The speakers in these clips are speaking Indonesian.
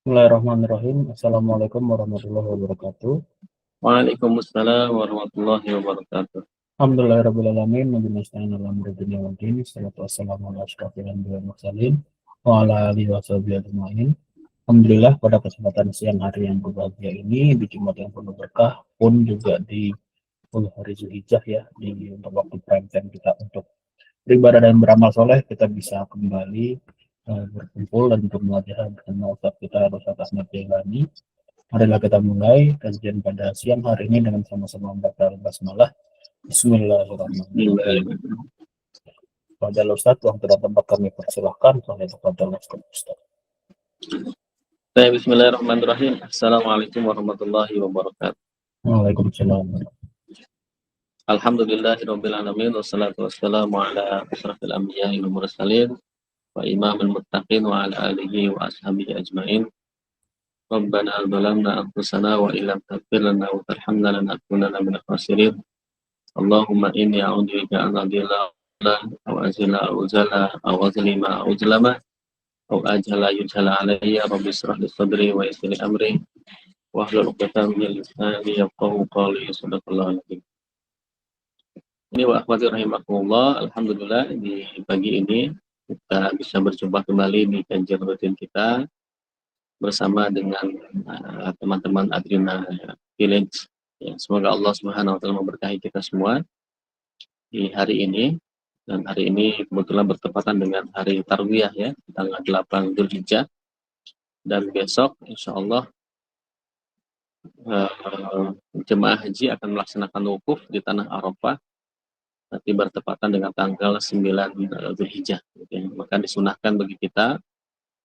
Bismillahirrahmanirrahim. Assalamualaikum warahmatullahi wabarakatuh. Waalaikumsalam warahmatullahi wabarakatuh. Alhamdulillahirrabbilalamin. Nabi nasta'in ala amri dunya wad din. Salatu wassalamu ala asyrafil anbiya'i wal mursalin wa ala alihi wa sahbihi ajma'in. Alhamdulillah pada kesempatan siang hari yang berbahagia ini di Jumat yang penuh berkah pun juga di 10 hari Zulhijjah ya, untuk waktu prime time kita untuk beribadah dan beramal soleh, kita bisa kembali berkumpul dan bermuajah bersama Ustaz kita Ustaz Ahmad Jailani. Marilah kita mulai kajian pada siang hari ini dengan sama-sama membaca basmalah. Bismillahirrahmanirrahim. Pada Ustaz, waktu dan tempat kami persilahkan. Kepada Ustaz. Bismillahirrahmanirrahim. Assalamualaikum warahmatullahi wabarakatuh. Waalaikumsalam. Alhamdulillahirabbil alamin wassalatu wassalamu ala asyrafil anbiya'i wal mursalin wa imamil muttaqin wa ala alihi wa ashabihi ajmain. Rabbana zalamna anfusana wa illam taghfir lana wa tarhamna lanakunanna minal khasirin. Allahumma inni a'udzubika an adilla aw azila aw zala aw azlima aw uzlama aw ajhala yujhala alayya rabbi israh li sadri wa yassir li amri wahlul 'uqdatam min lisani yafqahu qawli. Shadaqallahu alazim. Ini wa akhwati rahimakumullah, alhamdulillah di pagi ini kita bisa berjumpa kembali di kajian rutin kita bersama dengan teman-teman Adrina Village. Ya, semoga Allah Subhanahu wa taala memberkahi kita semua di hari ini. Dan hari ini kebetulan bertepatan dengan hari Tarwiyah ya, tanggal 8 Dzulhijjah. Dan besok insya Allah jemaah haji akan melaksanakan wukuf di tanah Arafah, nanti bertepatan dengan tanggal 9 Dzulhijjah. Maka disunahkan bagi kita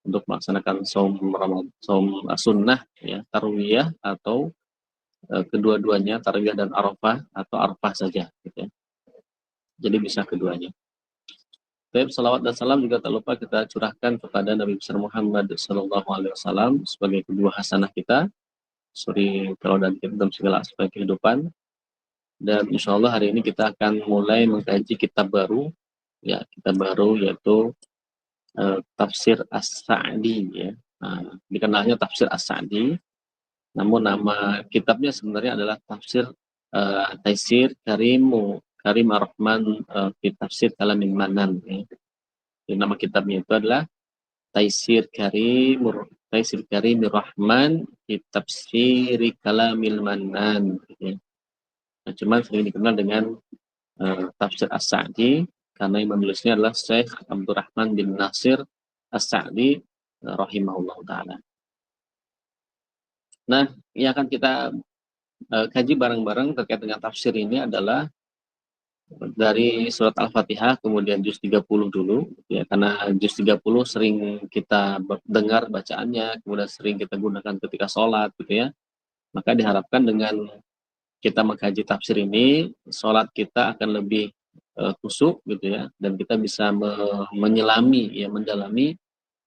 untuk melaksanakan saum sunnah ya, Tarwiyah atau kedua-duanya, Tarwiyah dan Arafah atau Arafah saja gitu ya. Jadi bisa keduanya. Baik, salawat dan salam juga tak lupa kita curahkan kepada Nabi besar Muhammad SAW sebagai kedua hasanah kita, suri teladan kita dalam segala aspek kehidupan. Dan insya Allah hari ini kita akan mulai mengkaji kitab baru, ya kitab baru yaitu Tafsir As-Sa'di ya. Nah, dikenalnya Tafsir As-Sa'di, namun nama kitabnya sebenarnya adalah Tafsir Taisir Karim Ar-Rahman fi Tafsir Kalamil Manan ya. Jadi, nama kitabnya itu adalah Taisir Karimir Rahman fi Tafsir Kalamil Manan ya. Nah, cuman sering dikenal dengan Tafsir As-Sa'di karena yang menulisnya adalah Syekh Abdurrahman bin Nasir As-Sa'di rahimahullah ta'ala. Nah, yang akan kita kaji bareng-bareng terkait dengan tafsir ini adalah dari surat Al-Fatihah, kemudian juz 30 dulu, ya, karena juz 30 sering kita dengar bacaannya, kemudian sering kita gunakan ketika sholat, gitu ya. Maka diharapkan dengan kita mengkaji tafsir ini, sholat kita akan lebih khusyuk, gitu ya, dan kita bisa menyelami, ya, mendalami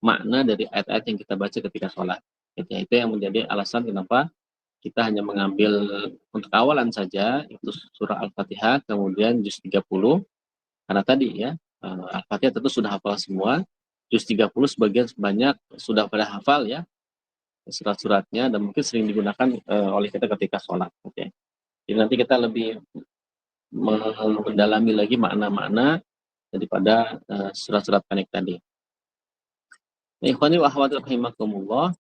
makna dari ayat-ayat yang kita baca ketika sholat. Gitu ya. Itu yang menjadi alasan kenapa kita hanya mengambil untuk awalan saja itu surah Al-Fatihah, kemudian juz 30, karena tadi ya Al-Fatihah tentu sudah hafal semua, juz 30 sebagian banyak sudah pada hafal ya surat-suratnya, dan mungkin sering digunakan oleh kita ketika sholat. Okay. Jadi nanti kita lebih mendalami lagi makna-makna daripada surat-surat pendek tadi. Ikhwani wa akhwati rahimakumullah,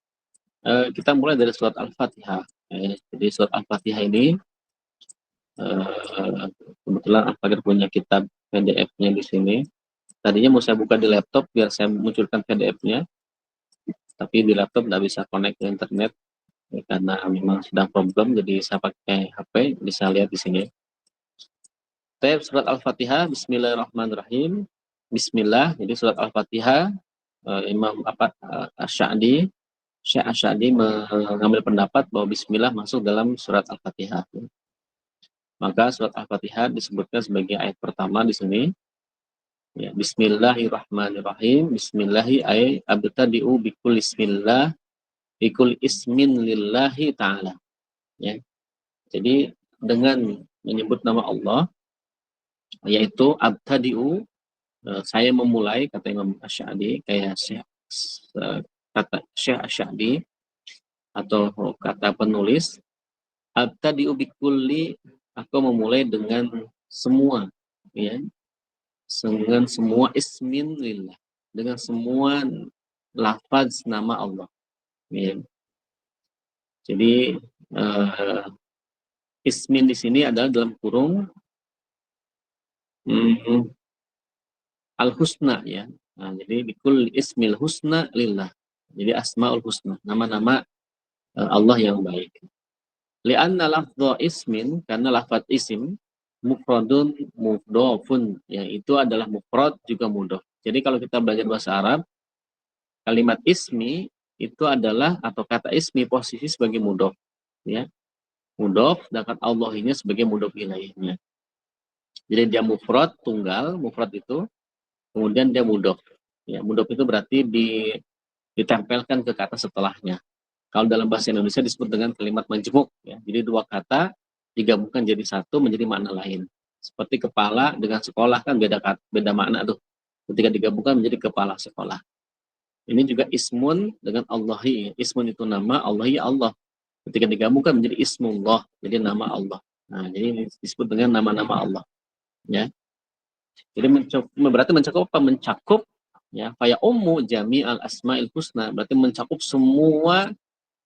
kita mulai dari surat Al-Fatihah. Jadi surat Al-Fatihah ini kebetulan Al-Fakir punya kitab PDF-nya di sini. Tadinya mau saya buka di laptop biar saya munculkan PDF-nya, tapi di laptop nggak bisa connect ke internet ya, karena memang sedang problem. Jadi saya pakai HP, bisa lihat di sini. Surat Al-Fatihah, Bismillahirrahmanirrahim. Bismillah. Jadi surat Al-Fatihah, Imam Asy-Sya'di, Syekh Asy-Sya'di mengambil pendapat bahwa Bismillah masuk dalam surat Al-Fatihah. Maka surat Al-Fatihah disebutkan sebagai ayat pertama di sini. Ya, Bismillahirrahmanirrahim. Bismillahi ay abtadi'u bikul ismillah bikul ismin lillahi ta'ala. Ya. Jadi dengan menyebut nama Allah, yaitu abtadi'u, saya memulai, kata Imam Asy-Sya'di, kayak kata Syekh Asy-Sya'di, atau kata penulis, abtadi'u bikulli, aku memulai dengan semua, ya, dengan semua ismin lillah, dengan semua lafaz nama Allah, ya. Jadi ismin di sini adalah dalam kurung al-husna, ya. Nah, jadi bikul ismil husna lillah. Jadi asmaul husna, nama-nama Allah yang baik. Li'anna lafdha ismin, karena lafaz isim mufradun mudhafun, ya, itu adalah mufrad juga mudhaf. Jadi kalau kita belajar bahasa Arab, kalimat ismi itu adalah, atau kata ismi posisi sebagai mudhaf, ya. Mudhaf, sedangkan Allah ini sebagai mudhaf ilaihnya. Jadi dia mufrad tunggal, mufrad itu, kemudian dia mudhaf. Ya, mudhaf itu berarti ditempelkan ke kata setelahnya. Kalau dalam bahasa Indonesia disebut dengan kalimat majmuk, ya. Jadi dua kata digabungkan jadi satu menjadi makna lain. Seperti kepala dengan sekolah kan beda makna tuh. Ketika digabungkan menjadi kepala sekolah. Ini juga ismun dengan Allahi. Ismun itu nama, Allahi Allah. Ketika digabungkan menjadi ismullah, jadi nama Allah. Nah, jadi ini disebut dengan nama-nama Allah. Ya. Jadi berarti mencakup apa? Mencakup, ya, faya ummu jami al asmaul husna, berarti mencakup semua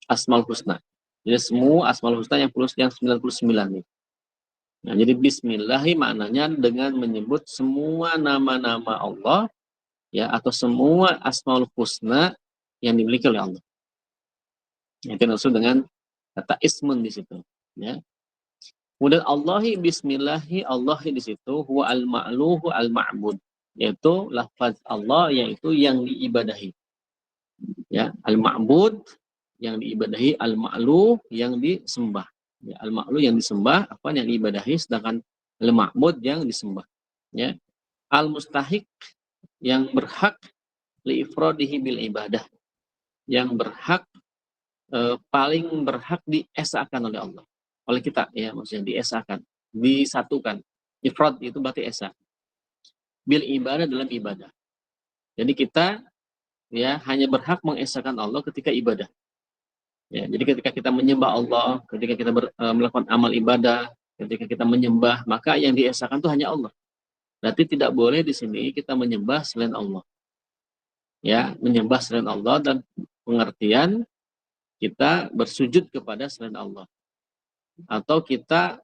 asmaul husna. Jadi semua asmaul husna yang 99 nih. Nah, jadi bismillahi maknanya dengan menyebut semua nama-nama Allah, ya, atau semua asmaul husna yang dimiliki oleh Allah. Itu maksud dengan kata ismun di situ, ya. Kemudian Allahi bismillahi, Allahi di situ huwa al-ma'luhu al-ma'bud, yaitu lafaz Allah yaitu yang diibadahi. Ya, al-ma'bud yang diibadahi, al-ma'luh yang disembah. Ya, al-ma'luh yang disembah, apa yang diibadahi, sedangkan al-ma'bud yang disembah. Ya. Al-mustahiq yang berhak li ifradihi bil ibadah, yang berhak paling berhak diesakan oleh Allah. Oleh kita, ya, maksudnya diesakan, disatukan. Ifrad itu berarti esa. Bil ibadah, dalam ibadah. Jadi kita, ya, hanya berhak mengesakan Allah ketika ibadah. Ya, jadi ketika kita menyembah Allah, ketika kita melakukan amal ibadah, ketika kita menyembah, maka yang diesakan itu hanya Allah. Berarti tidak boleh di sini kita menyembah selain Allah. Ya, menyembah selain Allah dan pengertian kita bersujud kepada selain Allah. Atau kita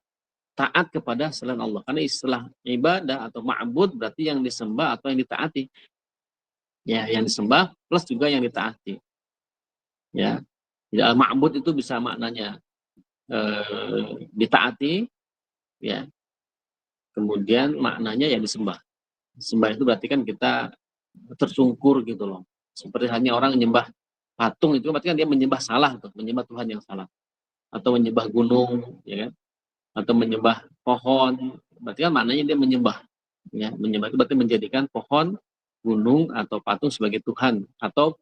taat kepada selain Allah. Karena istilah ibadah atau ma'bud berarti yang disembah atau yang ditaati. Ya, yang disembah plus juga yang ditaati. Ya. Jadi al-ma'bud itu bisa maknanya ditaati, ya. Kemudian maknanya yang disembah. Sembah itu berarti kan kita tersungkur gitu loh. Seperti hanya orang menyembah patung, itu berarti kan dia menyembah salah tuh, menyembah Tuhan yang salah. Atau menyembah gunung, ya kan? Atau menyembah pohon, berarti kan maknanya dia menyembah. Ya, menyembah itu berarti menjadikan pohon, gunung atau patung sebagai Tuhan atau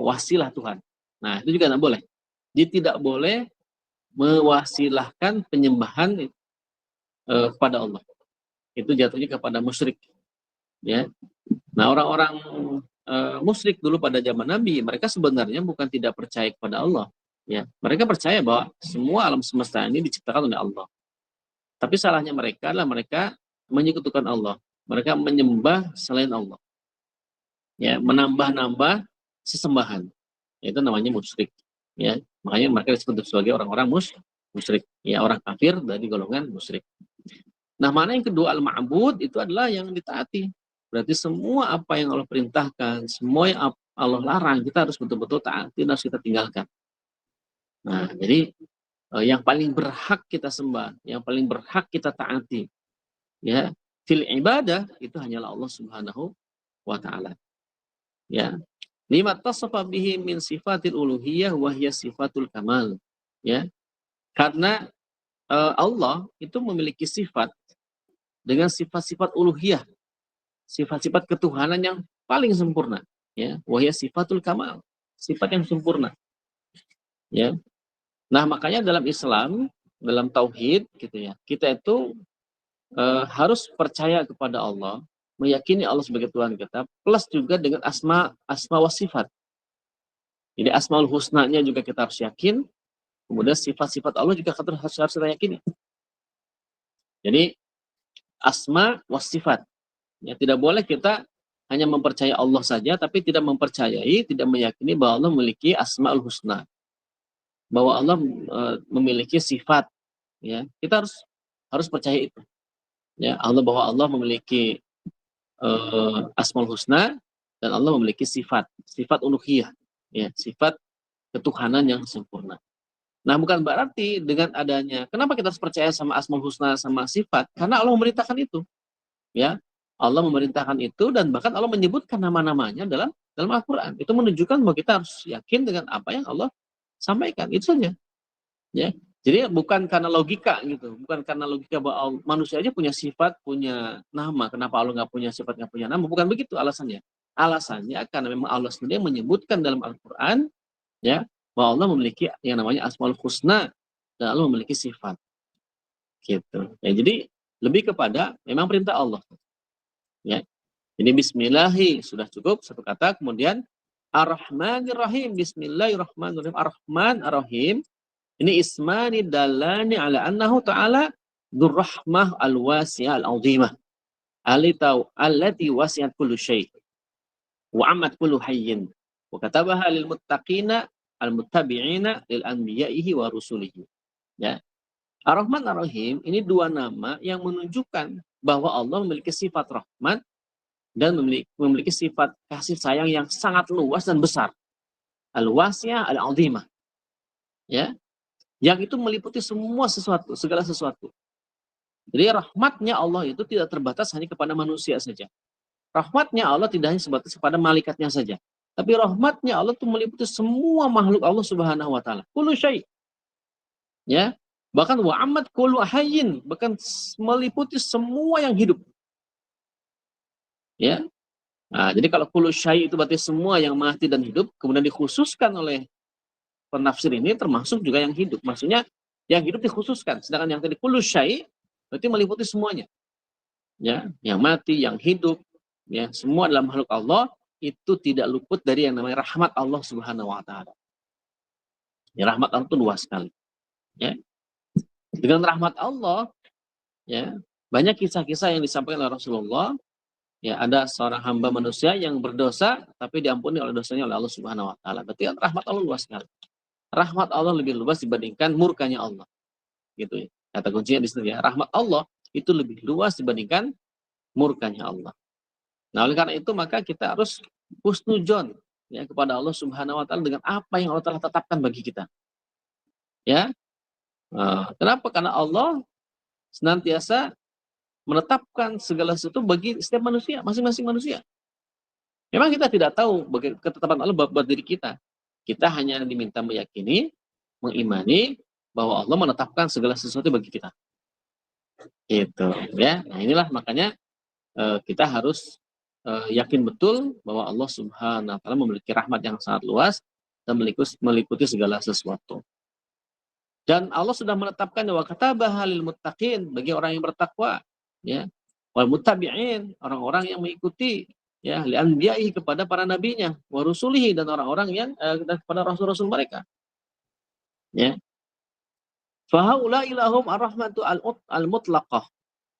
wasilah Tuhan. Nah, itu juga tidak boleh. Jadi tidak boleh mewasilahkan penyembahan kepada Allah. Itu jatuhnya kepada musyrik. Ya. Nah, orang-orang musyrik dulu pada zaman Nabi, mereka sebenarnya bukan tidak percaya kepada Allah. Ya, mereka percaya bahwa semua alam semesta ini diciptakan oleh Allah. Tapi salahnya mereka adalah mereka menyekutukan Allah. Mereka menyembah selain Allah. Ya, menambah-nambah sesembahan. Itu namanya musyrik. Ya, makanya mereka disebut sebagai orang-orang musyrik. Ya, orang kafir dari golongan musyrik. Nah, mana yang kedua, al-ma'bud itu adalah yang ditaati. Berarti semua apa yang Allah perintahkan, semua yang Allah larang, kita harus betul-betul taati, harus kita tinggalkan. Nah, jadi yang paling berhak kita sembah, yang paling berhak kita taati, ya, fil ibadah itu hanyalah Allah Subhanahu wa taala. Ya. Lima tasafa bihi min sifatil uluhiyah wa hiya sifatul kamal. Ya. Karena Allah itu memiliki sifat dengan sifat-sifat uluhiyah, sifat-sifat ketuhanan yang paling sempurna, ya, wa hiya sifatul kamal, sifat yang sempurna. Ya. Nah, makanya dalam Islam, dalam tauhid gitu ya, kita itu harus percaya kepada Allah, meyakini Allah sebagai Tuhan kita, plus juga dengan asma wa sifat. Jadi Asmaul Husna-nya juga kita harus yakin, kemudian sifat-sifat Allah juga harus kita yakini. Jadi asma was sifat. Ya, tidak boleh kita hanya mempercayai Allah saja, tapi tidak mempercayai, tidak meyakini bahwa Allah memiliki Asmaul Husna, bahwa Allah memiliki sifat. Ya, kita harus percaya itu. Ya, bahwa Allah memiliki Asmaul Husna dan Allah memiliki sifat uluhiyah, ya, sifat ketuhanan yang sempurna. Nah, bukan berarti dengan adanya, kenapa kita harus percaya sama Asmaul Husna sama sifat? Karena Allah memerintahkan itu. Ya, Allah memerintahkan itu dan bahkan Allah menyebutkan nama-namanya dalam Al-Qur'an. Itu menunjukkan bahwa kita harus yakin dengan apa yang Allah sampaikan. Itu saja. Ya. Jadi bukan karena logika gitu, bukan karena logika bahwa manusia aja punya sifat, punya nama, kenapa Allah nggak punya sifat, nggak punya nama? Bukan begitu alasannya. Alasannya karena memang Allah sendiri menyebutkan dalam Al-Qur'an, ya, bahwa Allah memiliki yang namanya Asmaul Husna dan Allah memiliki sifat. Gitu. Ya, jadi lebih kepada memang perintah Allah. Ya. Jadi bismillahi sudah cukup satu kata, kemudian Ar-Rahmanir-Rahim, bismillahirrahmanirrahim. Ar-Rahman Ar-Rahim ini ismani dalani ala annahu ta'ala dzurrahmah al-wasi'ah al-'azimah allati wasi'at kullu syai' wa amat kullu hayyin wa katabaha lil muttaqina al-muttabi'ina lil anbiya'ihi wa rusulihi. Ya. Ar-Rahman Ar-Rahim ini dua nama yang menunjukkan bahwa Allah memiliki sifat rahmat dan memiliki sifat kasih sayang yang sangat luas dan besar. Al-wasi'ah al-'azimah. Ya. Yang itu meliputi semua sesuatu, segala sesuatu. Jadi rahmatnya Allah itu tidak terbatas hanya kepada manusia saja. Rahmatnya Allah tidak hanya sebatas kepada malaikatnya saja. Tapi rahmatnya Allah itu meliputi semua makhluk Allah Subhanahu wa taala. Kullu syai'. Ya. Bahkan wa amat kullu hayyin, bahkan meliputi semua yang hidup. Ya. Nah, jadi kalau kullu syai' itu berarti semua yang mati dan hidup, kemudian dikhususkan oleh penafsir ini termasuk juga yang hidup. Maksudnya yang hidup dikhususkan, sedangkan yang tadi kullu syai' berarti meliputi semuanya. Ya, yang mati, yang hidup, ya, semua dalam makhluk Allah itu tidak luput dari yang namanya rahmat Allah Subhanahu wa taala. Ya, rahmat Allah itu luas sekali. Ya. Dengan rahmat Allah, ya, banyak kisah-kisah yang disampaikan oleh Rasulullah. Ya, ada seorang hamba manusia yang berdosa tapi diampuni oleh dosanya oleh Allah Subhanahu wa taala. Berarti rahmat Allah luas sekali. Rahmat Allah lebih luas dibandingkan murkanya Allah. Gitu ya. Kata kuncinya di situ ya. Rahmat Allah itu lebih luas dibandingkan murkanya Allah. Nah, oleh karena itu maka kita harus husnudzon ya kepada Allah Subhanahu wa taala dengan apa yang Allah telah tetapkan bagi kita. Ya. Kenapa? Karena Allah senantiasa menetapkan segala sesuatu bagi setiap manusia, masing-masing manusia. Memang kita tidak tahu bagaimana ketetapan Allah buat diri kita. Kita hanya diminta meyakini, mengimani bahwa Allah menetapkan segala sesuatu bagi kita. Gitu, ya. Nah, inilah makanya kita harus yakin betul bahwa Allah Subhanahu wa taala memiliki rahmat yang sangat luas dan meliputi segala sesuatu. Dan Allah sudah menetapkan wa katabaha lil muttaqin, bagi orang yang bertakwa, ya. Wal muttabi'in, orang-orang yang mengikuti, ya, li anbiya'i, kepada para nabinya, wa rusulihi, dan orang-orang yang dan kepada rasul-rasul mereka. Ya. Fa haula'i lahum ar-rahmatu al-mutlaqah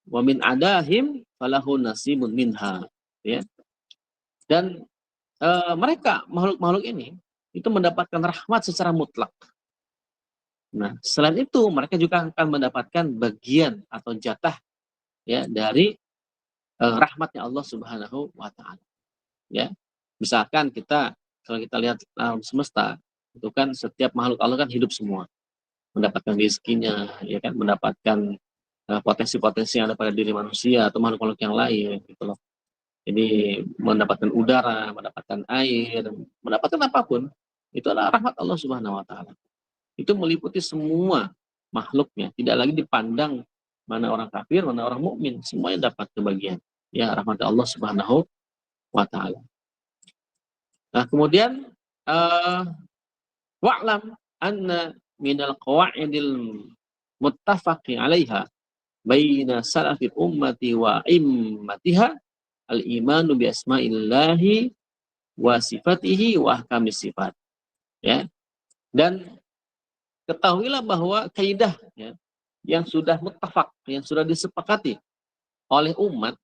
wa min adahim falahu nasibun minha. Ya. Dan mereka makhluk-makhluk ini itu mendapatkan rahmat secara mutlak. Nah, selain itu mereka juga akan mendapatkan bagian atau jatah, ya, dari rahmatnya Allah Subhanahu wa taala. Ya. Misalkan kalau kita lihat alam semesta, itu kan setiap makhluk Allah kan hidup semua. Mendapatkan rezekinya, ya kan, mendapatkan potensi-potensi yang ada pada diri manusia atau makhluk-makhluk yang lain gitu loh. Jadi mendapatkan udara, mendapatkan air, mendapatkan apapun, itu adalah rahmat Allah Subhanahu wa taala. Itu meliputi semua makhluknya, tidak lagi dipandang mana orang kafir, mana orang mukmin, semuanya dapat kebagian. Ya, rahmat Allah Subhanahu wa taala. Nah, kemudian wa'lam anna minal qawa'idil muttafaqi 'alaiha baina salafil ummati wa immatiha al-imanu bi asma'illahi wa sifatihi wa ahkamis sifat. Ya. Dan ketahuilah bahwa kaidah ya, yang sudah muttafaq, yang sudah disepakati oleh umat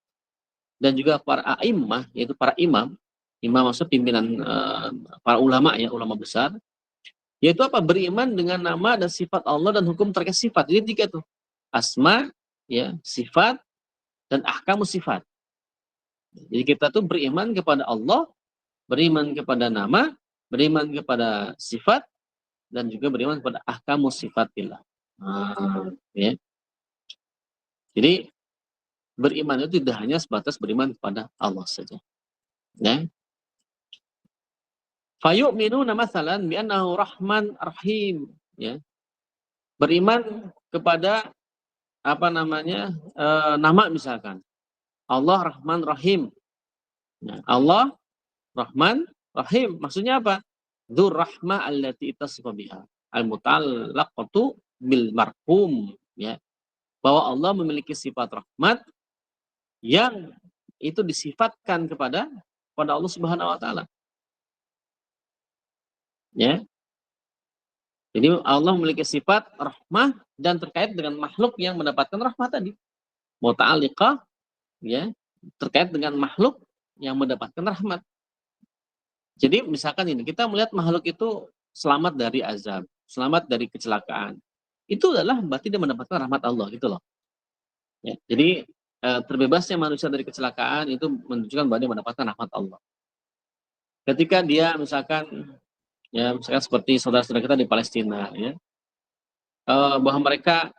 dan juga para a'immah, yaitu para imam, imam maksud pimpinan para ulama ya, ulama besar, yaitu apa? Beriman dengan nama dan sifat Allah dan hukum terkait sifat. Jadi tiga tuh. Asma, ya, sifat, dan ahkamus sifat. Jadi kita tuh beriman kepada Allah, beriman kepada nama, beriman kepada sifat, dan juga beriman kepada ahkamus sifatillah. Ya. Jadi beriman itu tidak hanya sebatas beriman kepada Allah saja. Ya. Fayu'minuna mathalan bi'annahu rahman rahim. Ya. Beriman kepada apa namanya nama misalkan Allah Rahman Rahim. Ya. Allah Rahman Rahim. Maksudnya apa? Dzur rahmah allati ittasifa biha. Al-muta'allaqatu bil marhum. Ya. Bahwa Allah memiliki sifat rahmat yang itu disifatkan kepada Allah Subhanahu wa taala. Ya. Jadi Allah memiliki sifat rahmah dan terkait dengan makhluk yang mendapatkan rahmat tadi. Muta'alliqah ya, terkait dengan makhluk yang mendapatkan rahmat. Jadi misalkan ini, kita melihat makhluk itu selamat dari azab, selamat dari kecelakaan. Itu adalah berarti dia mendapatkan rahmat Allah gitu loh. Ya, jadi terbebasnya manusia dari kecelakaan itu menunjukkan bahwa dia mendapatkan rahmat Allah. Ketika dia misalkan ya misalkan seperti saudara-saudara kita di Palestina ya, bahwa mereka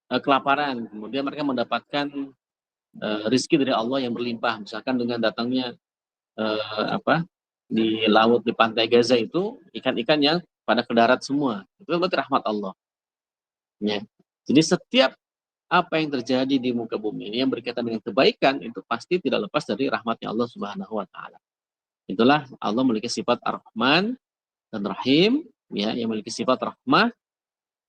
kelaparan, kemudian mereka mendapatkan rizki dari Allah yang berlimpah, misalkan dengan datangnya di laut di pantai Gaza itu ikan-ikan yang pada ke darat semua, itu berarti rahmat Allah. Ya. Jadi setiap apa yang terjadi di muka bumi ini yang berkaitan dengan kebaikan itu pasti tidak lepas dari rahmatnya Allah Subhanahu wa taala. Itulah Allah memiliki sifat Ar-Rahman dan Rahim ya, yang memiliki sifat rahmah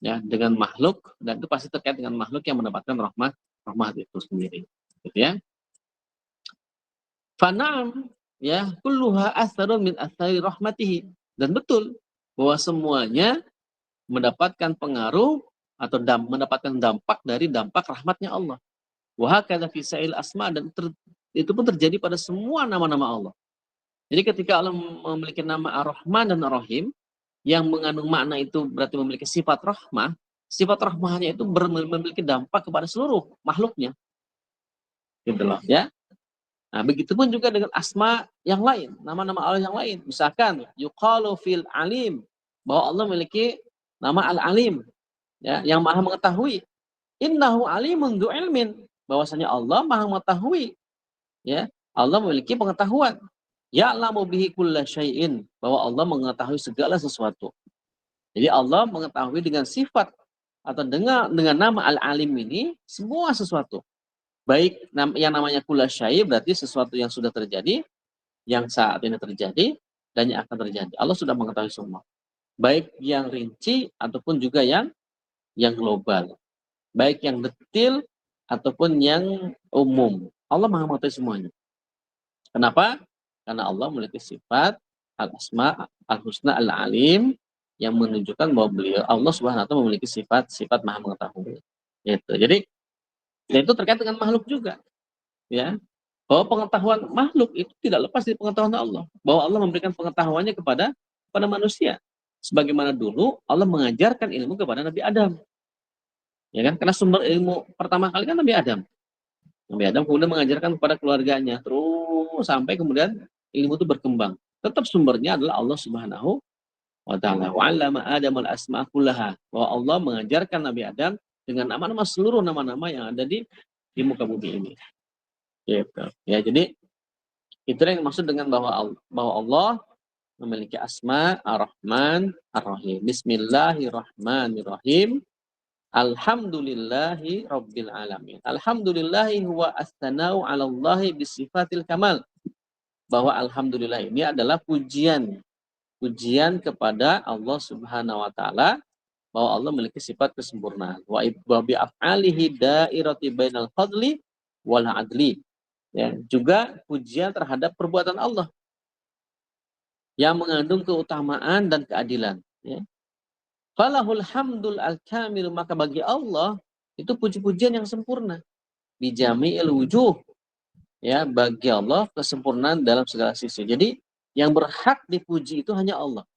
ya dengan makhluk, dan itu pasti terkait dengan makhluk yang mendapatkan rahmat itu sendiri. Gitu ya. Fanam ya kulluha atharun min athari rahmatihi, dan betul bahwa semuanya mendapatkan pengaruh atau mendapatkan dampak dari dampak rahmatnya Allah. Wa hakadha fi sa'il asma, dan itu pun terjadi pada semua nama-nama Allah. Jadi ketika Allah memiliki nama Ar-Rahman dan Ar-Rahim yang mengandung makna itu berarti memiliki sifat rahmah, sifat rahmahnya itu memiliki dampak kepada seluruh makhluknya. Gitu loh ya. Nah, begitupun juga dengan asma yang lain, nama-nama Allah yang lain. Misalkan yuqalu fil alim, bahwa Allah memiliki nama al-alim ya, yang maha mengetahui. Innahu alimun dzu ilmin, bahwasanya Allah maha mengetahui ya, Allah memiliki pengetahuan. Ya'lamu bihi kulla syai'in, bahwa Allah mengetahui segala sesuatu. Jadi Allah mengetahui dengan sifat atau dengan nama al-alim ini semua sesuatu. Baik yang namanya kulla syai' berarti sesuatu yang sudah terjadi, yang saat ini terjadi, dan yang akan terjadi. Allah sudah mengetahui semua. Baik yang rinci ataupun juga yang global. Baik yang detil ataupun yang umum. Allah maha mengetahui semuanya. Kenapa? Karena Allah memiliki sifat al-asma al-husna al-alim yang menunjukkan bahwa beliau Allah Subhanahu wa taala memiliki sifat maha mengetahui. Gitu. Jadi itu terkait dengan makhluk juga. Ya. Bahwa pengetahuan makhluk itu tidak lepas dari pengetahuan Allah. Bahwa Allah memberikan pengetahuannya kepada manusia. Sebagaimana dulu Allah mengajarkan ilmu kepada Nabi Adam. Ya kan? Karena sumber ilmu pertama kali kan Nabi Adam. Nabi Adam kemudian mengajarkan kepada keluarganya, terus sampai kemudian ilmu itu berkembang. Tetap sumbernya adalah Allah Subhanahu wa taala. Wa 'allama Adam al-asma' kullaha. Bahwa Allah mengajarkan Nabi Adam dengan nama-nama seluruh nama-nama yang ada di muka bumi ini. Gitu. Ya, jadi itu yang maksud dengan bahwa Allah memiliki asma Ar-Rahman Ar-Rahim. Bismillahirrahmanirrahim. Alhamdulillahi Rabbil Alamin. Alhamdulillahi huwa as-sanau 'ala Allahi bisifatil kamal. Bahwa alhamdulillah ini adalah pujian kepada Allah Subhanahu wa taala, bahwa Allah memiliki sifat kesempurnaan. Wa bi af'alihi da'irati bainal fadli wal adli. Ya, juga pujian terhadap perbuatan Allah. yang mengandung keutamaan dan keadilan. Ya. Falahul hamdul al-kamil, maka bagi Allah itu puji-pujian yang sempurna. Bijami'il wujuh, ya, bagi Allah kesempurnaan dalam segala sisi. Jadi yang berhak dipuji itu hanya Allah.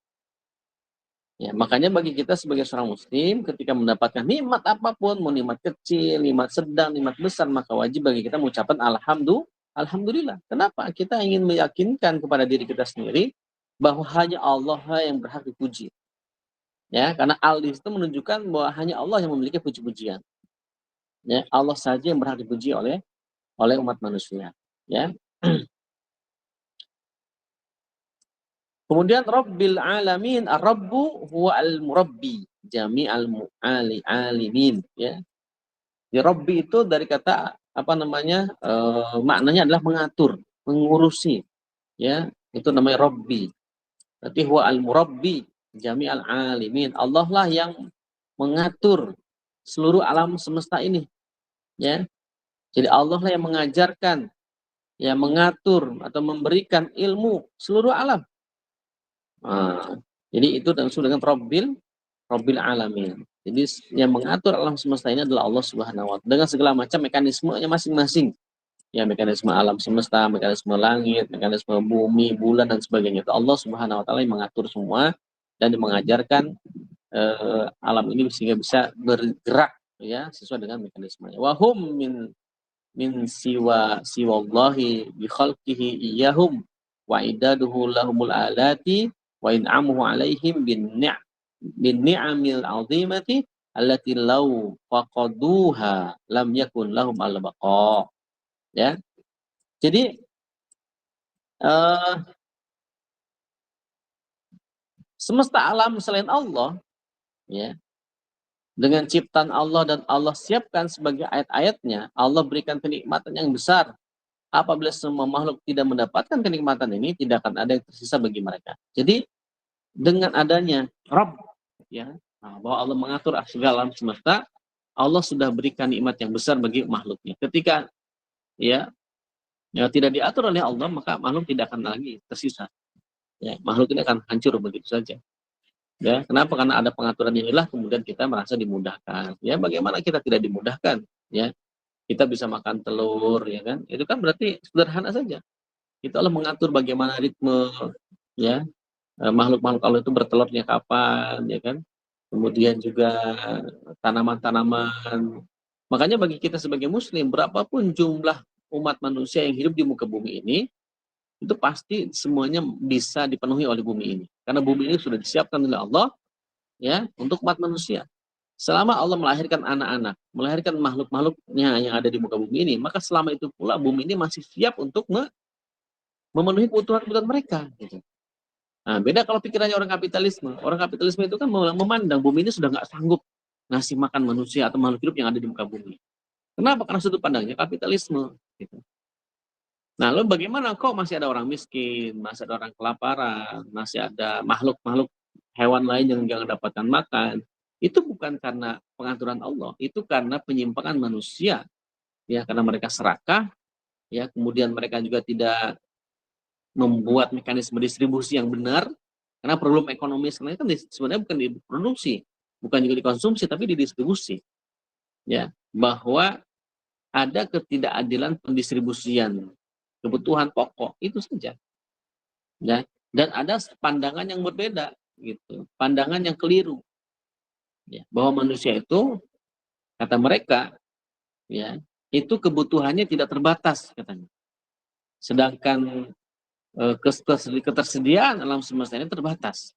Ya, makanya bagi kita sebagai seorang muslim ketika mendapatkan nikmat apapun, mau nikmat kecil, nikmat sedang, nikmat besar, maka wajib bagi kita mengucapkan alhamdulillah. Kenapa? Kita ingin meyakinkan kepada diri kita sendiri bahwa hanya Allah yang berhak dipuji. Ya, karena al di situ menunjukkan bahwa hanya Allah yang memiliki puji-pujian. Ya, Allah saja yang berhak dipuji oleh umat manusia. Ya. Kemudian Rabbil alamin, ar-rabbu huwa al-murabbi jami'al alimin, ya. Di Rabbi itu dari kata apa namanya? Maknanya adalah mengatur, mengurusi, ya. Itu namanya Rabbi. Berarti huwa al-murabbi jami'al alimin. Allah lah yang mengatur seluruh alam semesta ini, ya. Jadi Allah lah yang mengajarkan, yang mengatur atau memberikan ilmu seluruh alam. Nah, jadi itu disebut dengan Rabbil alamin. Jadi yang mengatur alam semesta ini adalah Allah Subhanahu wa taala dengan segala macam mekanismenya masing-masing. Ya, mekanisme alam semesta, mekanisme langit, mekanisme bumi, bulan dan sebagainya. Itu Allah Subhanahu wa taala yang mengatur semua dan mengajarkan alam ini sehingga bisa bergerak, ya, sesuai dengan mekanismenya. Wa hum min siwallahi bi khalqihi iyyahum wa idaduhu lahumul alati wa in'amuhu alaihim bin ni'amil azimati allati law faqaduha lam yakun lahum al-baqa. Ya. Jadi semesta alam selain Allah, ya, dengan ciptaan Allah dan Allah siapkan sebagai ayat-ayatnya, Allah berikan kenikmatan yang besar. Apabila semua makhluk tidak mendapatkan kenikmatan ini, tidak akan ada yang tersisa bagi mereka. Jadi dengan adanya Rabb, ya, bahwa Allah mengatur segala alam semesta, Allah sudah berikan nikmat yang besar bagi makhluknya. Ketika ya tidak diatur oleh Allah, maka makhluk tidak akan lagi tersisa. Ya, makhluk ini akan hancur begitu saja. Ya, kenapa? Karena ada pengaturan inilah kemudian kita merasa dimudahkan. Ya, bagaimana kita tidak dimudahkan? Ya, kita bisa makan telur, ya kan? Itu kan berarti sederhana saja. Itu Allah mengatur bagaimana ritme, ya, makhluk-makhluk Allah itu bertelurnya kapan, ya kan? Kemudian juga tanaman-tanaman. Makanya bagi kita sebagai muslim, berapapun jumlah umat manusia yang hidup di muka bumi ini, itu pasti semuanya bisa dipenuhi oleh bumi ini. Karena bumi ini sudah disiapkan oleh Allah, ya, untuk umat manusia. Selama Allah melahirkan anak-anak, melahirkan makhluk-makhluknya yang ada di muka bumi ini, maka selama itu pula bumi ini masih siap untuk memenuhi kebutuhan mereka. Gitu. Nah, beda kalau pikirannya orang kapitalisme. Orang kapitalisme itu kan memandang bumi ini sudah nggak sanggup ngasih makan manusia atau makhluk hidup yang ada di muka bumi. Kenapa? Karena sudut pandangnya kapitalisme. Gitu. Nah, lalu bagaimana kok masih ada orang miskin, masih ada orang kelaparan, masih ada makhluk-makhluk hewan lain yang jangan dapatkan makan? Itu bukan karena pengaturan Allah, itu karena penyimpangan manusia. Ya, karena mereka serakah, ya, kemudian mereka juga tidak membuat mekanisme distribusi yang benar, karena problem ekonomi sekarang kan sebenarnya bukan diproduksi, bukan juga dikonsumsi, tapi didistribusi. Ya, bahwa ada ketidakadilan pendistribusian kebutuhan pokok itu saja. Ya, dan ada pandangan yang berbeda gitu, pandangan yang keliru. Ya, bahwa manusia itu kata mereka, ya, itu kebutuhannya tidak terbatas katanya. Sedangkan ketersediaan alam semesta ini terbatas.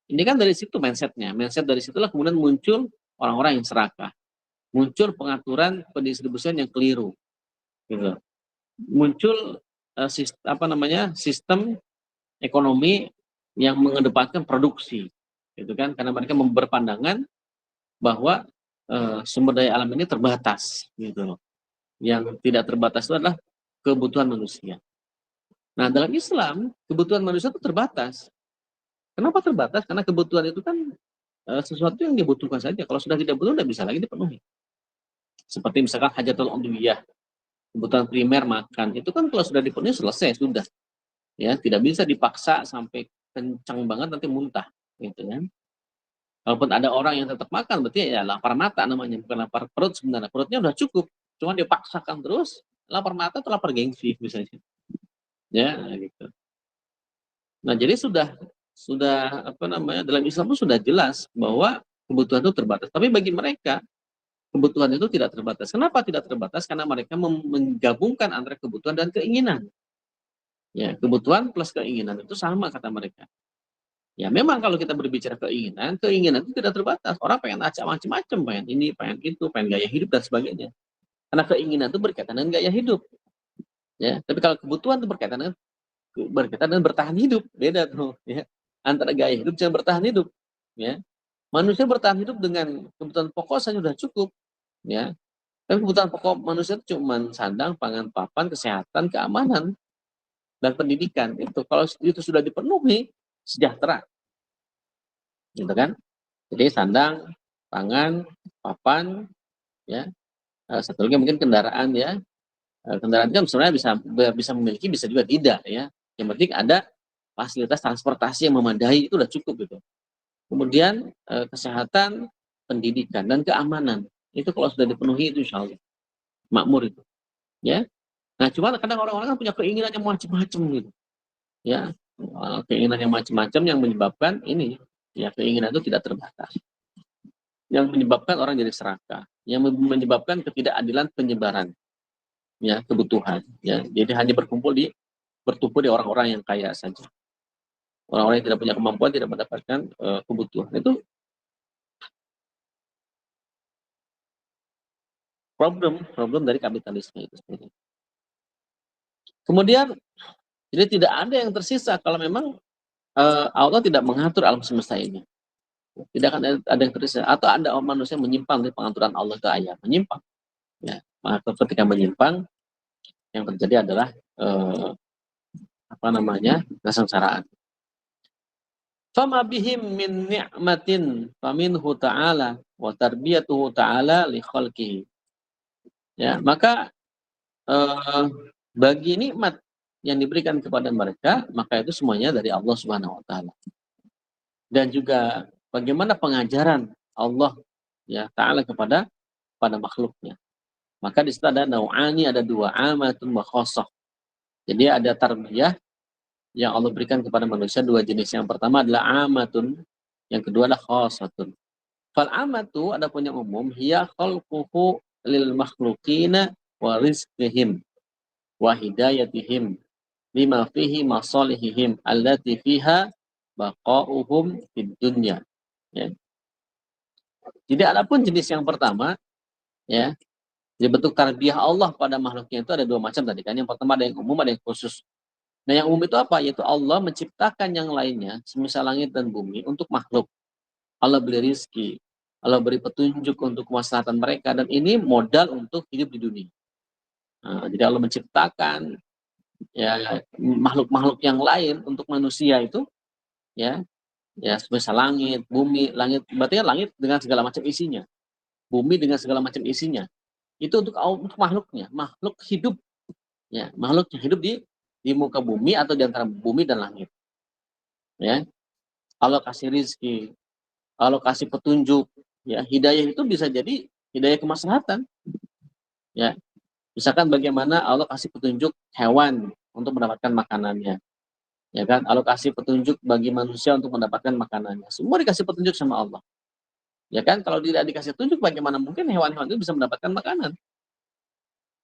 Ini kan dari situ mindsetnya. Mindset dari situlah kemudian muncul orang-orang yang serakah. Muncul pengaturan pendistribusian yang keliru. Gitu. Muncul sistem ekonomi yang mengedepankan produksi. Gitu kan? Karena mereka berpandangan bahwa sumber daya alam ini terbatas. Gitu loh. Yang tidak terbatas itu adalah kebutuhan manusia. Nah, dalam Islam, kebutuhan manusia itu terbatas. Kenapa terbatas? Karena kebutuhan itu kan sesuatu yang dibutuhkan saja. Kalau sudah tidak butuh, tidak bisa lagi dipenuhi. Seperti misalkan hajatul udwiyah, kebutuhan primer makan. Itu kan kalau sudah dipenuhi selesai, sudah. Ya, tidak bisa dipaksa sampai kencang banget nanti muntah, gitu kan. Kalaupun ada orang yang tetap makan, berarti ya lapar mata namanya, bukan lapar perut sebenarnya. Perutnya udah cukup, cuma dipaksakan terus, lapar mata atau lapar gengsi misalnya. Ya, gitu. Nah, jadi sudah apa namanya, dalam Islam itu sudah jelas bahwa kebutuhan itu terbatas. Tapi bagi mereka, kebutuhan itu tidak terbatas. Kenapa tidak terbatas? Karena mereka menggabungkan antara kebutuhan dan keinginan. Ya, kebutuhan plus keinginan itu sama kata mereka. Ya memang kalau kita berbicara keinginan, keinginan itu tidak terbatas. Orang pengen acak macam-macam, pengen ini, pengen itu, pengen gaya hidup dan sebagainya. Karena keinginan itu berkaitan dengan gaya hidup. Ya, tapi kalau kebutuhan itu berkaitan dengan bertahan hidup, beda tuh. Ya. Antara gaya hidup dan bertahan hidup. Ya, manusia bertahan hidup dengan kebutuhan pokok saja sudah cukup. Ya, tapi kebutuhan pokok manusia itu cuma sandang, pangan, papan, kesehatan, keamanan, dan pendidikan. Itu kalau itu sudah dipenuhi, sejahtera. Gitu kan? Jadi sandang, pangan, papan, ya. Satu lagi mungkin kendaraan ya. Kendaraan kan sebenarnya bisa memiliki, bisa juga tidak ya. Yang penting ada fasilitas transportasi yang memadai, itu udah cukup gitu. Kemudian kesehatan, pendidikan dan keamanan. Itu kalau sudah dipenuhi itu insya Allah makmur itu. Ya. Nah, cuma kadang orang-orang kan punya keinginan yang macam-macam gitu. Ya. Keinginan yang macam-macam yang menyebabkan ini ya, keinginan itu tidak terbatas. Yang menyebabkan orang jadi serakah, yang menyebabkan ketidakadilan penyebaran ya kebutuhan ya. Jadi hanya bertumpu di orang-orang yang kaya saja. Orang-orang yang tidak punya kemampuan tidak mendapatkan kebutuhan. Itu problem dari kapitalisme itu sendiri. Kemudian jadi tidak ada yang tersisa kalau memang Allah tidak mengatur alam semesta ini. Tidak akan ada yang tersisa, atau ada manusia menyimpang dari pengaturan Allah ke ayat, menyimpang. Ya, maka ketika menyimpang, yang terjadi adalah kesengsaraan. Fama bihim min ni'matin faminhu ta'ala wa tarbiyatuhu ta'ala li khalqihi. Ya, maka bagi nikmat yang diberikan kepada mereka, maka itu semuanya dari Allah Subhanahu wa taala. Dan juga bagaimana pengajaran Allah ya taala kepada makhluknya. Maka di situ ada nau'ani, ada dua, amatun wa khosoh. Jadi ada tarbiyah yang Allah berikan kepada manusia dua jenis. Yang pertama adalah amatun, yang kedua adalah khosatun. Fal amatu, adapun yang umum, hiya khalquhu lil makhluqina wa rizqihim wa hidayatihim lima fihi masalihihim allati fiha baqa'uhum fid dunya. Ya. Jadi adapun jenis yang pertama, ya, jadi bentuk tarbiyah Allah pada makhluknya itu ada dua macam tadi kan. Yang pertama ada yang umum, ada yang khusus. Nah, yang umum itu apa? Yaitu Allah menciptakan yang lainnya, semisal langit dan bumi, untuk makhluk. Allah beri rizki, Allah beri petunjuk untuk kemaslahatan mereka, dan ini modal untuk hidup di dunia. Nah, jadi Allah menciptakan ya makhluk-makhluk yang lain untuk manusia itu, ya, semisal langit, bumi, langit, berarti kan langit dengan segala macam isinya, bumi dengan segala macam isinya. Itu untuk makhluknya, makhluk hidup, ya, makhluk yang hidup di muka bumi atau di antara bumi dan langit. Ya. Allah kasih rizki, Allah kasih petunjuk, ya, hidayah itu bisa jadi hidayah kemaslahatan. Ya. Misalkan bagaimana Allah kasih petunjuk hewan untuk mendapatkan makanannya. Ya kan? Allah kasih petunjuk bagi manusia untuk mendapatkan makanannya. Semua dikasih petunjuk sama Allah. Ya kan? Kalau tidak dikasih petunjuk, bagaimana mungkin hewan-hewan itu bisa mendapatkan makanan?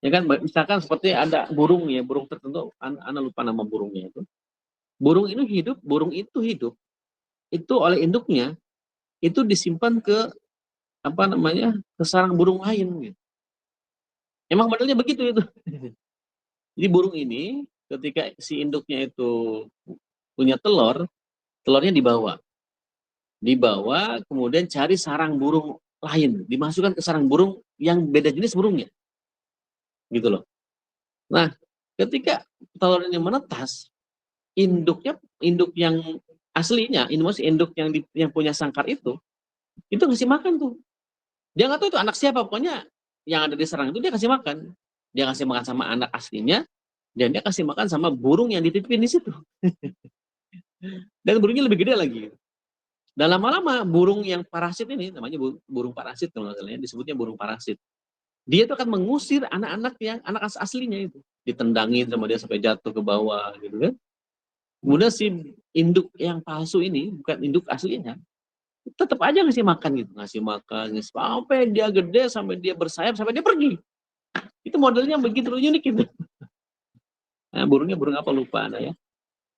Ya kan, misalkan seperti ada burung ya, burung tertentu, Ana lupa nama burungnya itu. Burung itu hidup itu oleh induknya itu disimpan ke ke sarang burung lain gitu. Emang modelnya begitu itu. Jadi burung ini ketika si induknya itu punya telurnya dibawa kemudian cari sarang burung lain, dimasukkan ke sarang burung yang beda jenis burungnya. Gitu loh. Nah, ketika telur ini menetas, induk yang aslinya, ini maksudnya induk yang punya sangkar itu ngasih makan tuh. Dia nggak tahu itu anak siapa, pokoknya yang ada di sarang itu dia kasih makan. Dia kasih makan sama anak aslinya, dan dia kasih makan sama burung yang dititipin di situ. Dan burungnya lebih gede lagi. Dan lama-lama burung yang parasit ini, namanya burung parasit kalau nggak salah ya, disebutnya burung parasit. Dia itu akan mengusir anak-anak yang anak aslinya itu. Ditendangin sama dia sampai jatuh ke bawah gitu kan. Kemudian si induk yang palsu ini, bukan induk aslinya, tetap aja ngasih makan gitu. Ngasih makan, sampai dia gede, sampai dia bersayap, sampai dia pergi. Itu modelnya begitu unik gitu. Nah, burungnya burung apa lupa Anda ya.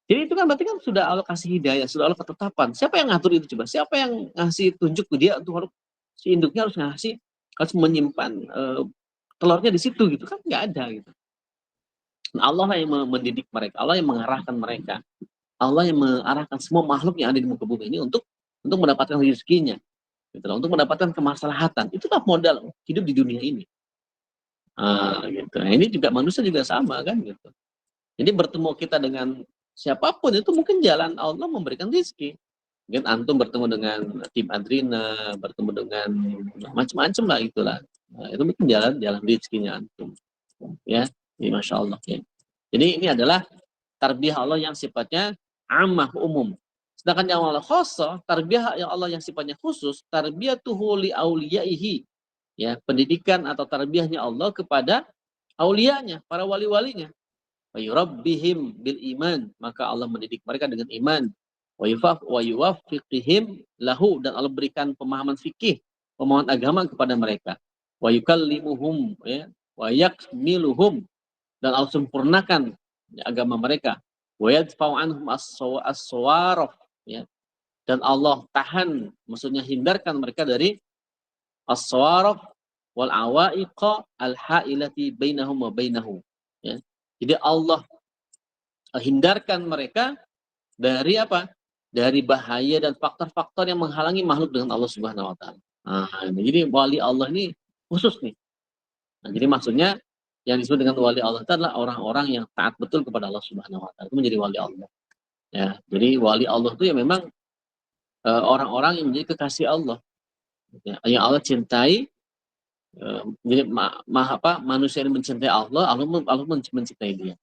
Jadi itu kan berarti kan sudah Allah kasih hidayah, sudah Allah ketetapan. Siapa yang ngatur itu coba? Siapa yang ngasih tunjuk ke dia untuk si induknya harus menyimpan telurnya di situ gitu kan? Nggak ada gitu. Nah, Allah yang mendidik mereka, Allah yang mengarahkan mereka, Allah yang mengarahkan semua makhluk yang ada di muka bumi ini untuk mendapatkan rezekinya, gitu loh, untuk mendapatkan kemaslahatan. Itulah modal hidup di dunia ini. Gitu. Nah, ini juga manusia juga sama kan gitu. Jadi bertemu kita dengan siapapun itu mungkin jalan Allah memberikan rezeki. Mungkin antum bertemu dengan tim Adrina, bertemu dengan macam-macam lah itulah. Nah, itu mungkin jalan rezekinya antum. Ya, ini masya Allah. Ya. Jadi ini adalah tarbiyah Allah yang sifatnya ammah umum. Sedangkan yang Allah khosoh, tarbiyah yang Allah yang sifatnya khusus, tarbiyatuhu li auliyaihi. Ya, pendidikan atau tarbiyahnya Allah kepada auliyanya, para wali-walinya. Wa yurabbihim bil iman, maka Allah mendidik mereka dengan iman. Wa yuwaffiqihim lahu, dan Allah berikan pemahaman fikih, pemahaman agama kepada mereka. Wa yukallimuhum, ya, wa yakmiluhum, dan Allah sempurnakan agama mereka. Wa yadfa'u anhum as-sawaraf, ya, dan Allah tahan, maksudnya hindarkan mereka dari as-sawaraf wal awaiqa al-hailati bainahum wa bainahu. Ya. Jadi Allah hindarkan mereka dari apa? Dari bahaya dan faktor-faktor yang menghalangi makhluk dengan Allah Subhanahu wa taala. Nah, jadi wali Allah ini khusus nih. Nah, jadi maksudnya yang disebut dengan wali Allah itu adalah orang-orang yang taat betul kepada Allah Subhanahu wa taala. Itu menjadi wali Allah. Ya, jadi wali Allah itu ya memang orang-orang yang menjadi kekasih Allah. Ya, yang Allah cintai. Jadi manusia yang mencintai Allah, Allah mencintai dia.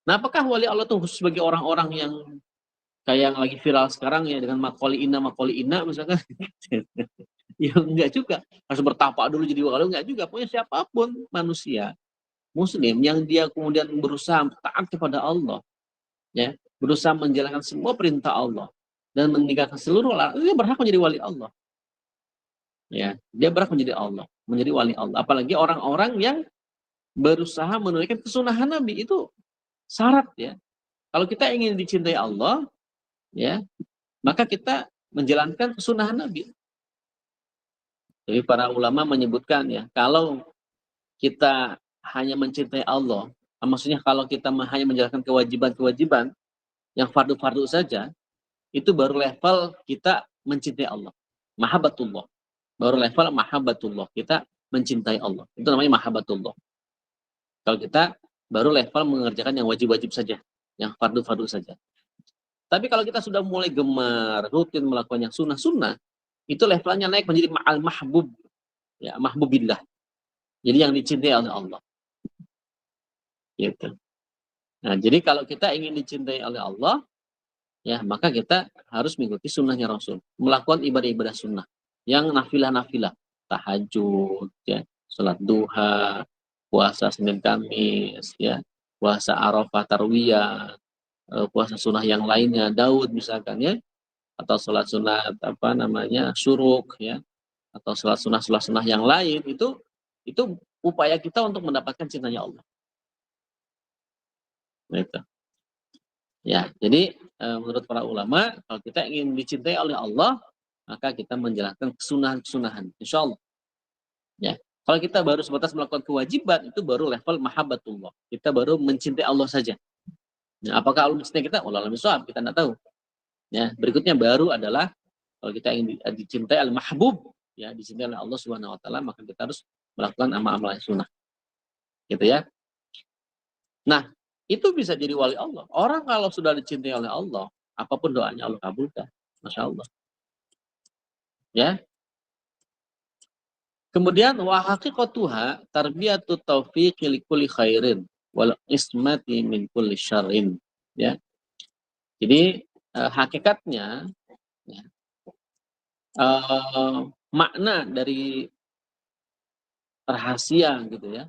Nah, apakah wali Allah itu khusus bagi orang-orang yang kayak yang lagi viral sekarang ya dengan makoli ina misalkan? Ya enggak juga. Harus bertapa dulu jadi wali, enggak juga. Pokoknya siapapun manusia muslim yang dia kemudian berusaha taat kepada Allah, ya, berusaha menjalankan semua perintah Allah dan meninggalkan seluruh larangan, dia berhak menjadi wali Allah. Ya, dia berhak menjadi wali Allah. Apalagi orang-orang yang berusaha menunaikan kesunahan Nabi, itu syarat ya. Kalau kita ingin dicintai Allah, ya, maka kita menjalankan kesunahan Nabi. Jadi para ulama menyebutkan ya, kalau kita hanya mencintai Allah, maksudnya kalau kita hanya menjalankan kewajiban-kewajiban yang fardu-fardu saja, itu baru level kita mencintai Allah. Mahabbatullah. Baru level mahabbatullah. Kita mencintai Allah. Itu namanya mahabbatullah. Kalau kita baru level mengerjakan yang wajib-wajib saja, yang fardu-fardu saja. Tapi kalau kita sudah mulai gemar, rutin melakukan yang sunnah-sunnah, itu levelnya naik menjadi ma'al mahbub, ya, mahbubillah. Jadi yang dicintai oleh Allah. Gitu. Nah, jadi kalau kita ingin dicintai oleh Allah, ya, maka kita harus mengikuti sunnahnya Rasul, melakukan ibadah-ibadah sunnah, yang nafilah-nafilah, tahajud, ya, salat duha, puasa Senin Kamis, ya, puasa Arafah Tarwiyah, puasa sunnah yang lainnya, Daud misalkan ya, atau sholat sunat syuruk ya, atau sholat sunnah yang lain, itu upaya kita untuk mendapatkan cintanya Allah. Gitu. Ya, jadi menurut para ulama, kalau kita ingin dicintai oleh Allah, maka kita menjalankan kesunahan-kesunahan, insya Allah. Ya, kalau kita baru sebatas melakukan kewajiban, itu baru level mahabbatullah. Kita baru mencintai Allah saja. Nah, apakah Allah mencintai kita? Wallahu a'lam bishawab, kita tidak tahu. Ya, berikutnya baru adalah kalau kita ingin dicintai al-mahbub, ya, dicintai oleh Allah Subhanahu wa taala, maka kita harus melakukan amal-amal sunnah. Gitu ya. Nah, itu bisa jadi wali Allah. Orang kalau sudah dicintai oleh Allah, apapun doanya Allah kabulkan. Masya Allah. Ya. Kemudian wa haqiqatuha tarbiyatut taufiqi likulli khairin wal ismati min kulli syarrin. Ya. Jadi hakikatnya ya, makna dari rahasia gitu ya.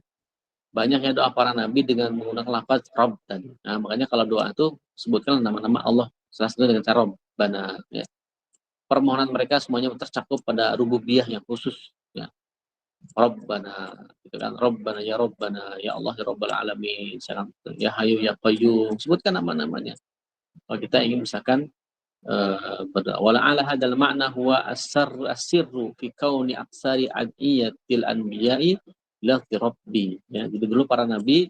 Banyaknya doa para nabi dengan menggunakan lafaz Rabb tadi. Nah, makanya kalau doa itu sebutkan nama-nama Allah salah satu dengan cara Rabbana ya. Permohonan mereka semuanya tercakup pada rububiyah yang khusus ya. Rabbana gitu kan. Rabbana ya Allah ya Rabbal alamin. Ya Hayyu ya Qayyum. Sebutkan nama-namanya. Kalau kita ingin misalkan berdoa. Wala ala hadal makna huwa as-sirru fi kauni aksari adiyatil anbiya'i lafzi rabbi. Ya, jadi dulu para nabi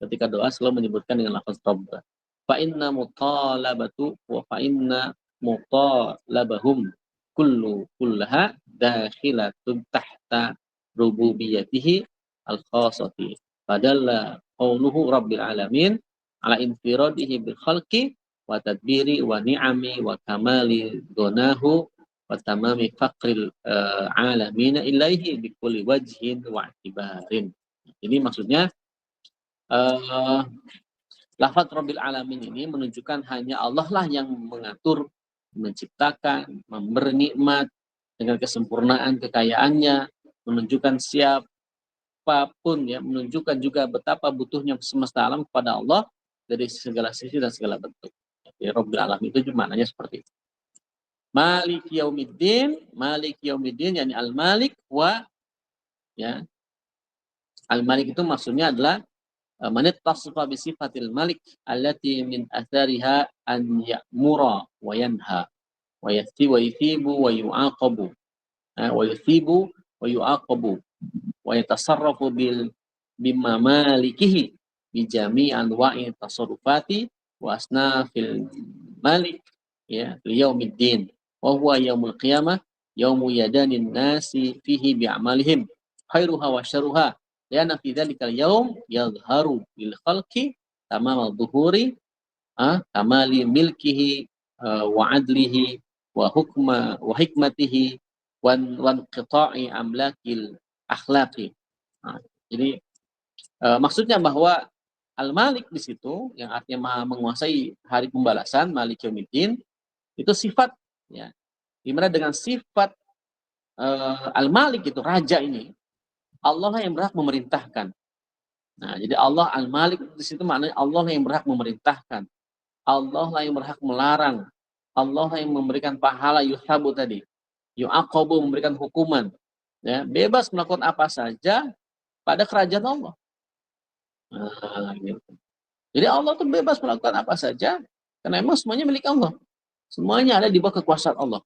ketika doa selalu menyebutkan dengan lafaz Rabb. Fa inna mutalabatu wa fa inna mutalabahum kullaha dakhilatun tahta rububiyatihi al-khassati. Padalla qawluhu rabbil alamin ala infiradihi bil khalqi wa tadbiri wa ni'ami wa kamali donahu wa tamami faqril alamina ilaihi bi kulli wajhin wa atibarin. Ini maksudnya lafaz Rabbil Alamin ini menunjukkan hanya Allah lah yang mengatur, menciptakan, memberi nikmat dengan kesempurnaan kekayaannya, menunjukkan siapapun ya, menunjukkan juga betapa butuhnya semesta alam kepada Allah dari segala sisi dan segala bentuk. Jadi Rabbil Alamin itu maknanya seperti itu. Malik Yaumiddin yakni Al-Malik wa ya. Al-Malik itu maksudnya adalah man ittasifa bi sifatil malik allati min athariha an ya'mura wa yanha wa yathibu wa yu'aqabu wa yathibu wa yu'aqabu wa yatasarrafu bima malikihi bi jami' anwa'i tasarrufati wa asnafil malik ya liyaumiddin wa huwa yaumul qiyamah yaumu yadanin nasi fihi bi amalihim khairuha wa syarruha. Lianna fi dzalikal yaum yadhharu lil khalqi tamamal dhuhuri kamali milkihi wa adlihi wa hikmatihi wan qita'i amlakil akhlaqi. Jadi maksudnya bahwa Al-Malik di situ yang artinya Maha menguasai hari pembalasan, Malik Yaumiddin, itu sifat ya. Dimana dengan sifat Al-Malik itu raja ini Allah yang berhak memerintahkan. Nah, jadi Allah Al-Malik di situ maknanya Allah yang berhak memerintahkan. Allah yang berhak melarang. Allah yang memberikan pahala yuhabu tadi. Yu'aqabu memberikan hukuman. Ya, bebas melakukan apa saja pada kerajaan Allah. Nah, gitu. Jadi Allah itu bebas melakukan apa saja karena memang semuanya milik Allah. Semuanya ada di bawah kekuasaan Allah.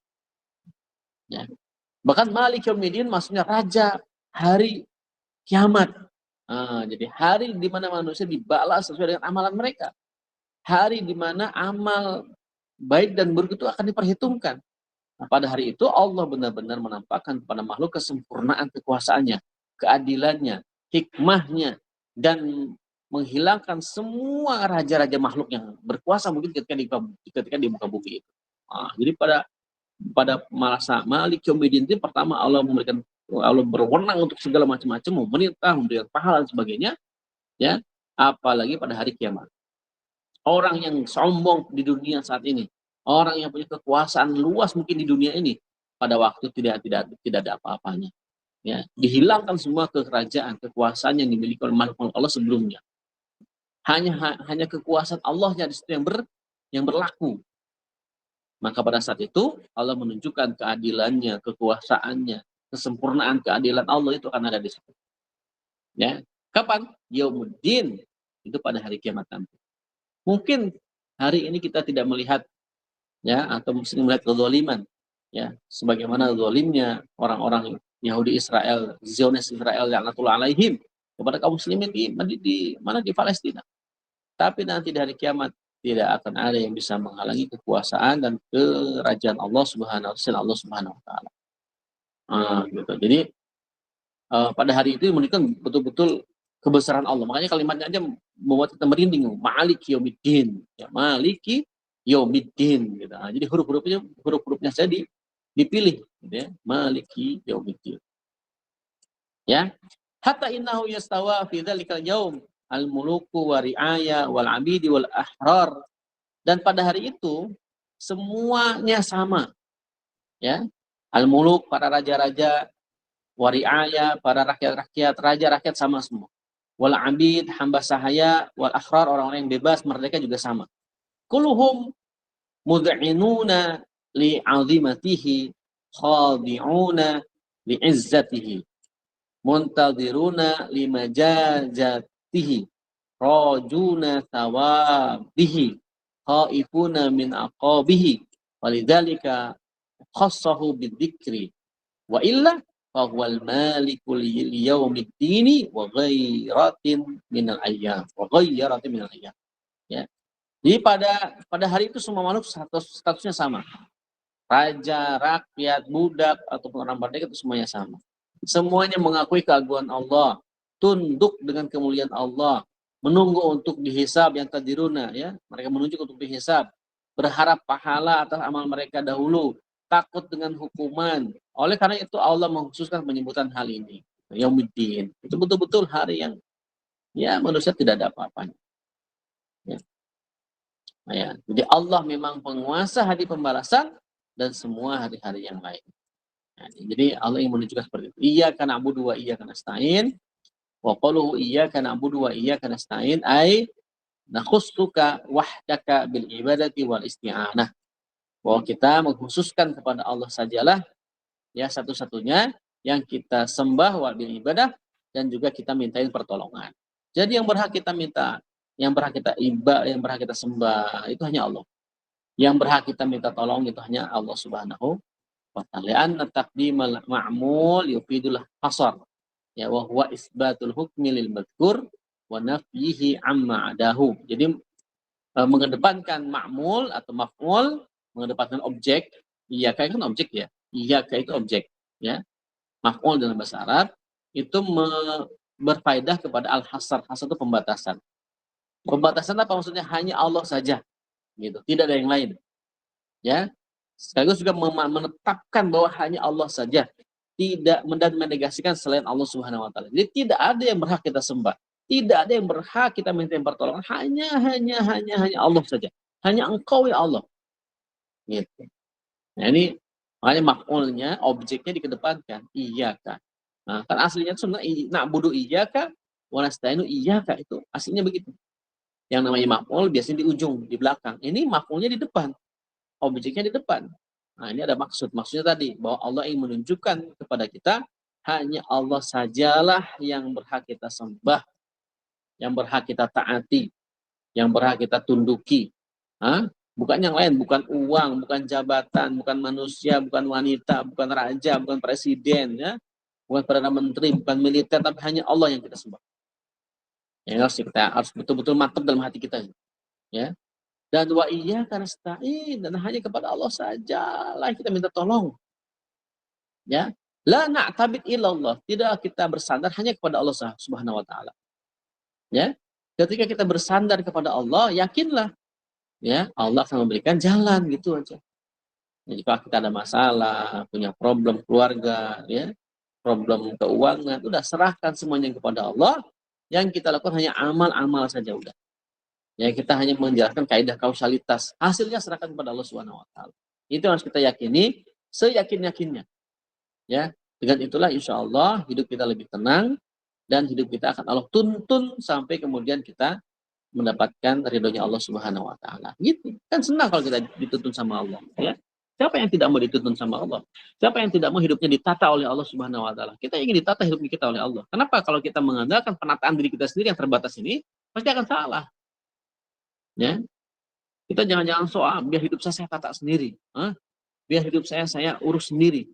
Ya. Bahkan Malik Yaumiddin maksudnya raja hari kiamat. Jadi hari di mana manusia dibalas sesuai dengan amalan mereka. Hari di mana amal baik dan buruk itu akan diperhitungkan. Nah, pada hari itu Allah benar-benar menampakkan kepada makhluk kesempurnaan kekuasaannya, keadilannya, hikmahnya, dan menghilangkan semua raja-raja makhluk yang berkuasa mungkin ketika di muka bumi itu. Jadi pada masa Malik Yaumiddin itu pertama Allah berwenang untuk segala macam-macam, memerintah, memberikan pahala dan sebagainya, ya. Apalagi pada hari kiamat. Orang yang sombong di dunia saat ini, orang yang punya kekuasaan luas mungkin di dunia ini, pada waktu tidak ada apa-apanya. Ya, dihilangkan semua kerajaan, kekuasaan yang dimiliki oleh makhluk Allah sebelumnya. Hanya kekuasaan Allahnya di situ yang berlaku. Maka pada saat itu Allah menunjukkan keadilannya, kekuasaannya, kesempurnaan keadilan Allah itu akan ada di situ. Ya, kapan? Yaumuddin, itu pada hari kiamat nanti. Mungkin hari ini kita tidak melihat ya atau mesti melihat kezaliman ya, sebagaimana zalimnya orang-orang Yahudi Israel, Zionis Israel laknatullah alaihim kepada kaum muslimin di Palestina. Tapi nanti di hari kiamat tidak akan ada yang bisa menghalangi kekuasaan dan kerajaan Allah Subhanahu wa taala. Gitu. Jadi pada hari itu menunjukkan betul-betul kebesaran Allah. Makanya kalimatnya aja membuat kita merinding. Maliki Yaumiddin. Ya, Maliki Yaumiddin. Gitu. Jadi huruf-hurufnya saya dipilih. Gitu ya. Maliki Yaumiddin. Ya. Hatta innahu yastawa fi dzalikal yaum al-muluku wa ri'aya wal abidi wal ahrar. Dan pada hari itu semuanya sama. Ya, al-muluk, para raja-raja, wari'aya, para rakyat-rakyat, raja rakyat sama semua. Wal abid, hamba sahaya, wal akhrar, orang-orang yang bebas, merdeka juga sama. Kulluhum mud'inuna li'azimatihi, khadi'una li'izzatihi, muntadiruna limajazatihi, rajuna thawabihi, khaifuna min aqabihi, walidzalika khassahu bidzikri, wa illa fahuwal malikul yaumiddini wa ghairatin minal ayyam, ya. Jadi pada hari itu semua makhluk statusnya sama. Raja, rakyat, budak ataupun orang merdeka itu semuanya sama. Semuanya mengakui keagungan Allah, tunduk dengan kemuliaan Allah, menunggu untuk dihisab yang tadiruna, ya. Mereka menunjuk untuk dihisab, berharap pahala atas amal mereka dahulu, takut dengan hukuman. Oleh karena itu Allah mengkhususkan penyebutan hal ini. Yaumuddin. Itu betul-betul hari yang ya manusia tidak ada apa-apanya. Ya. Nah, ya. Jadi Allah memang penguasa hari pembalasan dan semua hari-hari yang lain. Nah, jadi Allah yang menunjukkan seperti itu. Iyyaka na'budu wa iyyaka nasta'in. Wa qaluhu iyyaka na'budu wa iyyaka nasta'in ay nakhussuka wahdaka bil ibadati wal isti'anah. Bahwa kita mengkhususkan kepada Allah sajalah ya satu-satunya yang kita sembah wa bil ibadah dan juga kita mintain pertolongan. Jadi yang berhak kita minta, yang berhak kita ibadah, yang berhak kita sembah itu hanya Allah. Yang berhak kita minta tolong itu hanya Allah Subhanahu wa ta'ala. Li'anna taqdimal ma'mul yufidul hasar. Ya wa huwa isbatul hukmi lil madhkur wa nafyihi amma adahu. Jadi mengedepankan ma'mul atau maf'ul, mengedepankan objek. Iyyaka kan objek ya. Iyyaka itu objek, ya. Maf'ul dalam bahasa Arab itu berfaedah kepada al-hasar. Hasar itu pembatasan. Pembatasan apa maksudnya? Hanya Allah saja, gitu. Tidak ada yang lain. Ya. Sekaligus juga menetapkan bahwa hanya Allah saja, tidak menegasikan selain Allah Subhanahu wa taala. Jadi tidak ada yang berhak kita sembah. Tidak ada yang berhak kita minta pertolongan. Hanya Allah saja. Hanya Engkau ya Allah. Gitu. Nah, ini makanya maf'ulnya, objeknya dikedepankan. Iyyaka. Nah, kan aslinya sebenarnya na'budu iyyaka wa nasta'inu iyyaka, itu aslinya begitu. Yang namanya maf'ul biasanya di ujung, di belakang. Ini maf'ulnya di depan. Objeknya di depan. Nah, ini ada maksud. Maksudnya tadi bahwa Allah ingin menunjukkan kepada kita hanya Allah sajalah yang berhak kita sembah, yang berhak kita taati, yang berhak kita tunduki. Bukan yang lain, bukan uang, bukan jabatan, bukan manusia, bukan wanita, bukan raja, bukan presiden, ya, bukan perdana menteri, bukan militer, tapi hanya Allah yang kita sembah. Ya, kita harus betul-betul mantap dalam hati kita, ya. Dan wa iyyaka nasta'in, dan hanya kepada Allah sajalah kita minta tolong. Ya. La na'tabid illallah, tidak kita bersandar hanya kepada Allah Subhanahu wa taala. Ya. Ketika kita bersandar kepada Allah, yakinlah ya Allah akan memberikan jalan, gitu aja. Jadi kalau kita ada masalah, punya problem keluarga, ya, problem keuangan, udah serahkan semuanya kepada Allah. Yang kita lakukan hanya amal-amal saja udah. Ya, kita hanya menjelaskan kaidah kausalitas. Hasilnya serahkan kepada Allah Subhanahu wa taala. Itu harus kita yakini seyakin-yakinnya. Ya, dengan itulah insya Allah hidup kita lebih tenang dan hidup kita akan Allah tuntun sampai kemudian kita mendapatkan ridhonya Allah Subhanahu wa taala. Gitu. Kan senang kalau kita dituntun sama Allah, ya. Siapa yang tidak mau dituntun sama Allah? Siapa yang tidak mau hidupnya ditata oleh Allah Subhanahu wa taala? Kita ingin ditata hidup kita oleh Allah. Kenapa? Kalau kita mengandalkan penataan diri kita sendiri yang terbatas ini, pasti akan salah. Ya, kita jangan soal biar hidup saya tata sendiri, biar hidup saya urus sendiri.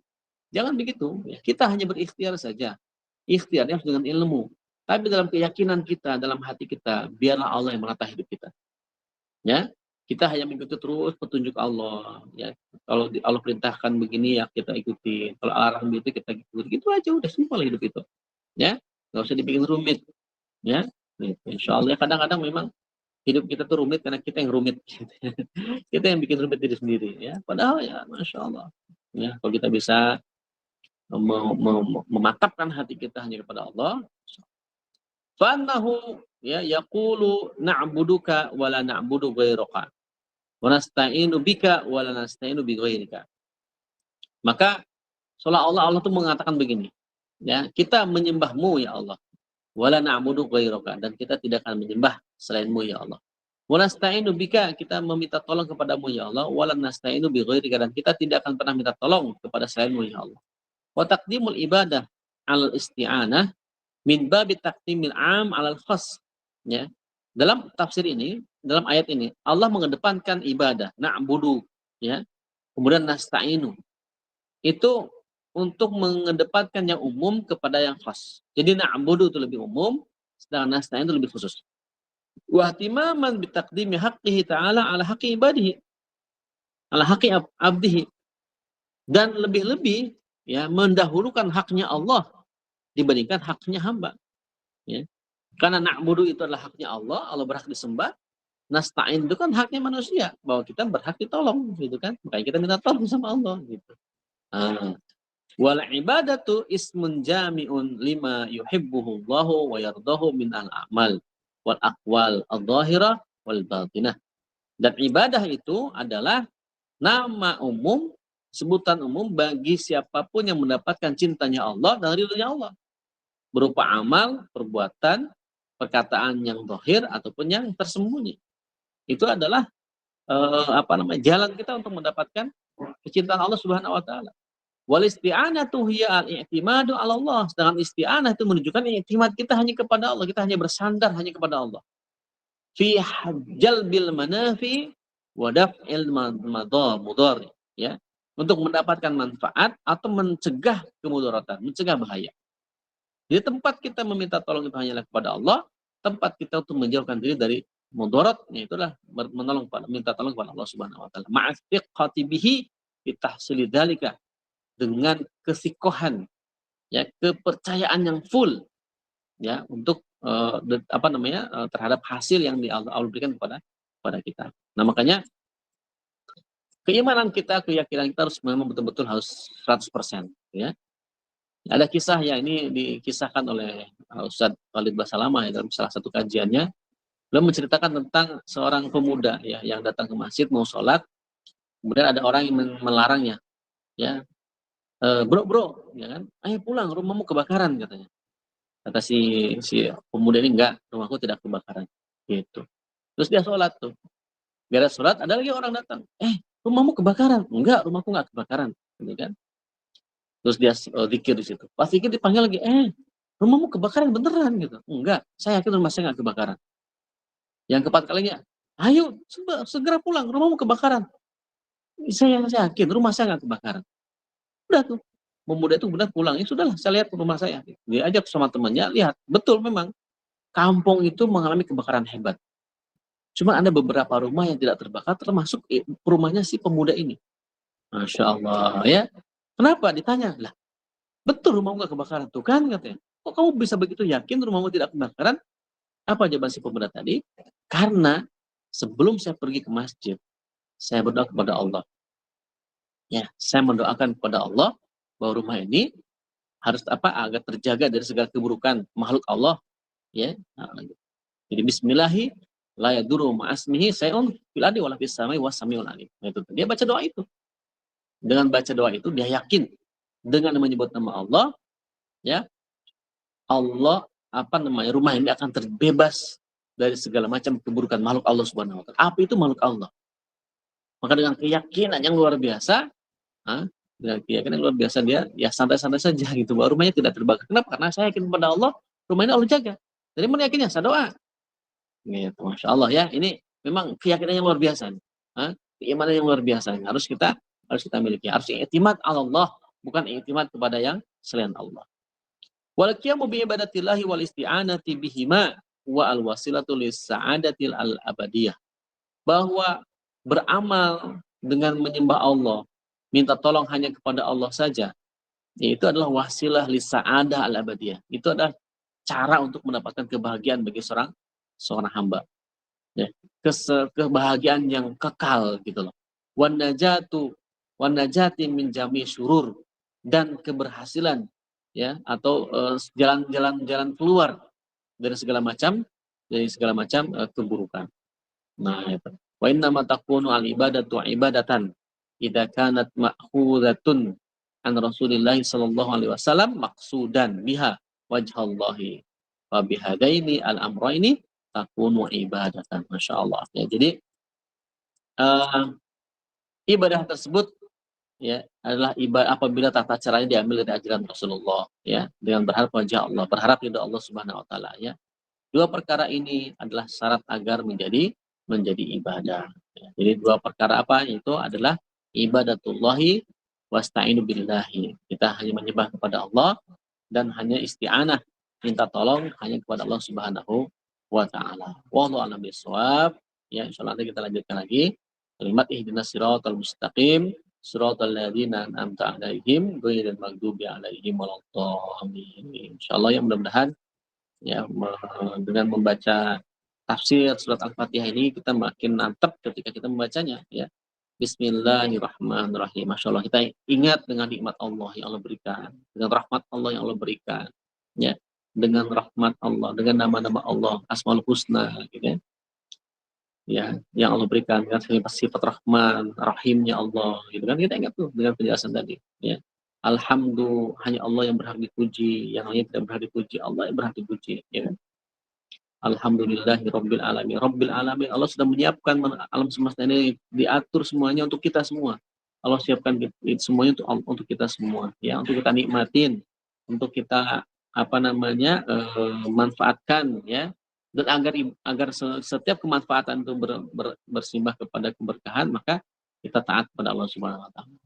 Jangan begitu. Ya, kita hanya berikhtiar saja. Ikhtiarnya harus dengan ilmu. Tapi dalam keyakinan kita, dalam hati kita, biarlah Allah yang menata hidup kita. Ya, kita hanya mengikuti terus petunjuk Allah. Ya, kalau Allah perintahkan begini ya kita ikuti. Kalau larang begitu kita ikuti. Gitu aja udah simpel hidup itu. Ya, nggak usah dibikin rumit. Ya, gitu. Insya Allah kadang-kadang memang hidup kita tuh rumit karena kita yang rumit. Kita yang bikin rumit diri sendiri, ya. Padahal ya Masya Allah. Ya, kalau kita bisa mematapkan hati kita hanya kepada Allah. Fa'annahu ya yaqulu na'buduka wa la na'budu ghairaka. wa nasta'inu bika wa la nasta'inu bi ghairika. Maka seolah-olah Allah tuh mengatakan begini, ya, kita menyembahmu ya Allah, wala na'budu ghairaka, dan kita tidak akan menyembah selainmu ya Allah. Wa nasta'inu bika, kita meminta tolong kepadamu ya Allah, wala nasta'inu bi ghairika, dan kita tidak akan pernah minta tolong kepada selainmu ya Allah. Wa taqdimul ibadah al isti'anah min babi taqdimil 'am 'alal khas. Ya. Dalam tafsir ini, dalam ayat ini, Allah mengedepankan ibadah, na'budu, ya. Kemudian nasta'inu. Itu untuk mengedepankan yang umum kepada yang khas. Jadi na'budu itu lebih umum, sedangkan nasta'in itu lebih khusus. Wa ihtimaman bi taqdimi haqqihi ta'ala 'ala haqqi ibadihi, 'ala haqqi abdihi. Dan lebih-lebih ya mendahulukan haknya Allah dibandingkan haknya hamba, ya. Karena na'budu itu adalah haknya Allah, Allah berhak disembah. Nasta'in itu kan haknya manusia, bahwa kita berhak ditolong, gitu kan. Makanya kita minta tolong sama Allah, gitu. Wal ibadatu ismun jami'un lima yuhibbuhu Allahu wa yardahu min al-a'mal wal aqwal adh-dhahirah wal batinah. Dan ibadah itu adalah nama umum, sebutan umum bagi siapapun yang mendapatkan cintanya Allah dan ridhonya Allah, berupa amal, perbuatan, perkataan yang zahir ataupun yang tersembunyi. Itu adalah jalan kita untuk mendapatkan kecintaan Allah Subhanahu wa taala. Wal isti'anatu hiya al-i'timadu 'ala Allah. Sedangkan isti'anah itu menunjukkan i'timad kita hanya kepada Allah, kita hanya bersandar hanya kepada Allah. Fi jalbil manafi wa daf'il madar, ya. Untuk mendapatkan manfaat atau mencegah kemudaratan, mencegah bahaya. Jadi tempat kita meminta tolong itu hanyalah kepada Allah, tempat kita untuk menjauhkan diri dari mudarat, itulah minta tolong kepada Allah Subhanahu wa taala. Ma'astiqati bihi bitahsili dzalika, dengan kesikohan, ya, kepercayaan yang full, ya, untuk terhadap hasil yang Allah berikan kepada kita. Nah, makanya keimanan kita, keyakinan kita harus memang betul-betul harus 100%, ya. Ada kisah ya, ini dikisahkan oleh Ustadz Khalid Basalamah, ya, dalam salah satu kajiannya. Beliau menceritakan tentang seorang pemuda, ya, yang datang ke masjid mau sholat, kemudian ada orang yang melarangnya, ya. Bro, ya kan, ayo pulang, rumahmu kebakaran, katanya. Kata si pemuda ini, enggak, rumahku tidak kebakaran, gitu. Terus dia sholat tuh. Beres sholat, ada lagi orang datang, rumahmu kebakaran? Enggak, rumahku enggak kebakaran, gitu kan. Terus dia zikir di situ. Pas zikir dipanggil lagi, rumahmu kebakaran beneran, gitu. Enggak, saya yakin rumah saya enggak kebakaran. Yang keempat kalinya, ayo segera pulang, rumahmu kebakaran. Saya yakin rumah saya enggak kebakaran. Udah tuh, pemuda itu benar pulang, ya sudahlah, saya lihat rumah saya. Dia ajak sama temannya, lihat, betul memang kampung itu mengalami kebakaran hebat. Cuma ada beberapa rumah yang tidak terbakar, termasuk rumahnya si pemuda ini. Masya Allah, ya. Kenapa? Ditanya, lah, betul rumahmu nggak kebakaran, tuh kan, katanya. Kok kamu bisa begitu yakin rumahmu tidak kebakaran? Apa jawaban si pemuda tadi? Karena sebelum saya pergi ke masjid, saya berdoa kepada Allah. Ya, saya mendoakan kepada Allah bahwa rumah ini harus agar terjaga dari segala keburukan makhluk Allah, ya. Nah, jadi bismillahi la yadurru ma'asmihi sayun fil ardi wala fis samai was samiul alim. Itu dia baca doa itu. Dengan baca doa itu dia yakin dengan menyebut nama Allah, ya, Allah rumah ini akan terbebas dari segala macam keburukan makhluk Allah Subhanahu wa taala. Api itu makhluk Allah. Maka dengan keyakinan yang luar biasa, dengan keyakinan luar biasa, dia ya santai-santai saja gitu, bahwa rumahnya tidak terbakar. Kenapa? Karena saya yakin kepada Allah, rumah ini Allah jaga. Jadi mana yakinnya? Saya doa. Gitu, Masya Allah, ya. Ini memang keyakinan yang luar biasa. Keimanan yang luar biasa. Harus kita miliki. Harus i'timad Allah, bukan i'timad kepada yang selain Allah. Wal qiyamu bi ibadatillahi wal isti'anati bihima wa al wasilatu lis sa'adatil al abadiyah. Bahwa beramal dengan menyembah Allah, minta tolong hanya kepada Allah saja, itu adalah wasilah lis sa'adah al abadiyah. Itu adalah cara untuk mendapatkan kebahagiaan bagi seorang hamba. Ya, kebahagiaan yang kekal gitu loh. Wan najati min jami syurur, dan keberhasilan, ya, atau jalan keluar dari segala macam keburukan. Nah, itu. Wa inna ma takunu al-ibadatu ibadatan idza kanat ma'khudatun an Rasulillah sallallahu alaihi wasallam maqsudan biha wajhallahi. Wa bihadaini al-amraini takunu ibadatan. Masyaallah. Ya, jadi ibadah tersebut ya adalah ibadah apabila tata caranya diambil dari ajaran Rasulullah ya, dengan berharap wajah Allah, berharap ridha Allah Subhanahu wa taala ya. Dua perkara ini adalah syarat agar menjadi ibadah. Ya. Jadi dua perkara apa? Itu adalah ibadatullahi wasta'inu billahi. Kita hanya menyembah kepada Allah dan hanya isti'anah, minta tolong hanya kepada Allah Subhanahu wa taala. Wallahu a'lam bishawab. Ya, insyaallah nanti kita lanjutkan lagi. Kalimat ihdinas siratal mustaqim, siratal ladzina an'amta 'alaihim ghairil maghdubi 'alaihim waladdallin. Insyaallah ya, mudah-mudahan ya dengan membaca tafsir surat Al-Fatihah ini kita makin mantap ketika kita membacanya ya. Bismillahirrahmanirrahim. Masya Allah, kita ingat dengan nikmat Allah yang Allah berikan, dengan rahmat Allah yang Allah berikan ya, dengan rahmat Allah, dengan nama-nama Allah Asmaul Husna gitu ya. Ya, yang Allah berikan dengan sifat Rahman, Rahimnya Allah gitu kan, kita ingat tuh dengan penjelasan tadi ya. Alhamdulillah, hanya Allah yang berhak dipuji, yang lain tidak berhak dipuji, Allah yang berhak dipuji ya kan. Alhamdulillahi Rabbil Alamin. Rabbil Alamin, Allah sudah menyiapkan alam semesta ini, diatur semuanya untuk kita semua. Allah siapkan semuanya untuk kita semua, ya, untuk kita nikmatin, untuk kita manfaatkan, ya, dan agar setiap kemanfaatan itu bersimbah kepada keberkahan, maka kita taat kepada Allah Subhanahu Wa Taala.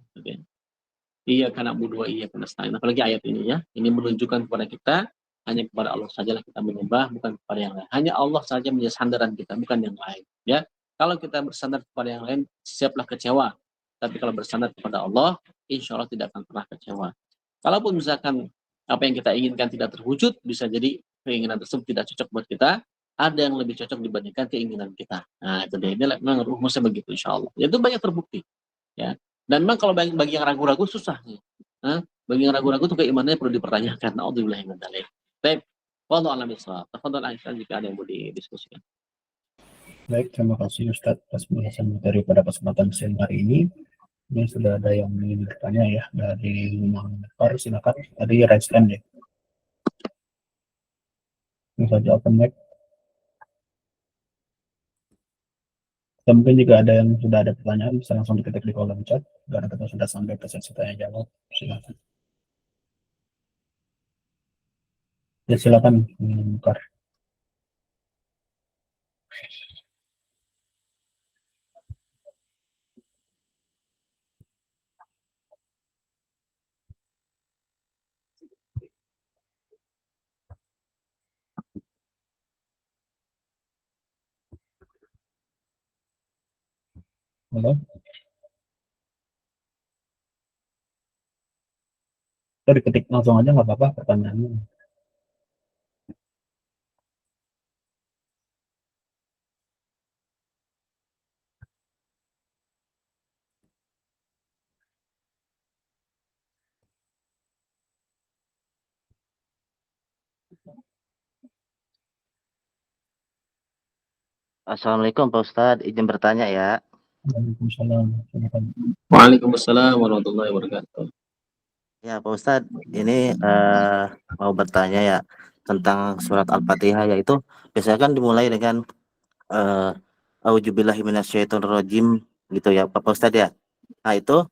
Iya karena na'budu wa iyyaka nasta'in. Apalagi ayat ini ya, ini menunjukkan kepada kita hanya kepada Allah sajalah kita menyembah, bukan kepada yang lain. Hanya Allah saja menjadi sandaran kita, bukan yang lain. Ya, kalau kita bersandar kepada yang lain, siaplah kecewa. Tapi kalau bersandar kepada Allah, insya Allah tidak akan pernah kecewa. Kalaupun misalkan apa yang kita inginkan tidak terwujud, bisa jadi keinginan tersebut tidak cocok buat kita. Ada yang lebih cocok dibandingkan keinginan kita. Nah, itu dia. Ini memang rumusnya begitu, insya Allah. Itu banyak terbukti. Ya. Dan memang kalau bagi yang ragu-ragu susah nih. Bagi yang ragu-ragu tuh keimanannya perlu dipertanyakan. Na'udzubillah min dzalik. Baik, wallahu a'lam bishawab. Tafadhol Aisyah jika ada yang mau didiskusikan. Baik, terima kasih Ustadz atas penjelasan materi pada kesempatan siang hari ini. Ini sudah ada yang ingin bertanya ya dari Mang silakan. Tadi raise hand ya. Ini saja open mic. Dan mungkin jika ada yang sudah ada pertanyaan bisa langsung diketik di kolom chat. Karena kita sudah sampai ke sesi tanya jawab. Silakan. Ya silakan Mukar. Halo. Kita diketik langsung aja nggak apa-apa pertanyaannya. Assalamualaikum Pak Ustadz, izin bertanya ya. Waalaikumsalam. Waalaikumsalam warahmatullahi wabarakatuh. Ya Pak Ustadz, ini mau bertanya ya tentang surat Al-Fatihah, yaitu biasanya kan dimulai dengan A'udzubillahi minasyaitonirrajim gitu ya Pak Ustadz ya. Nah itu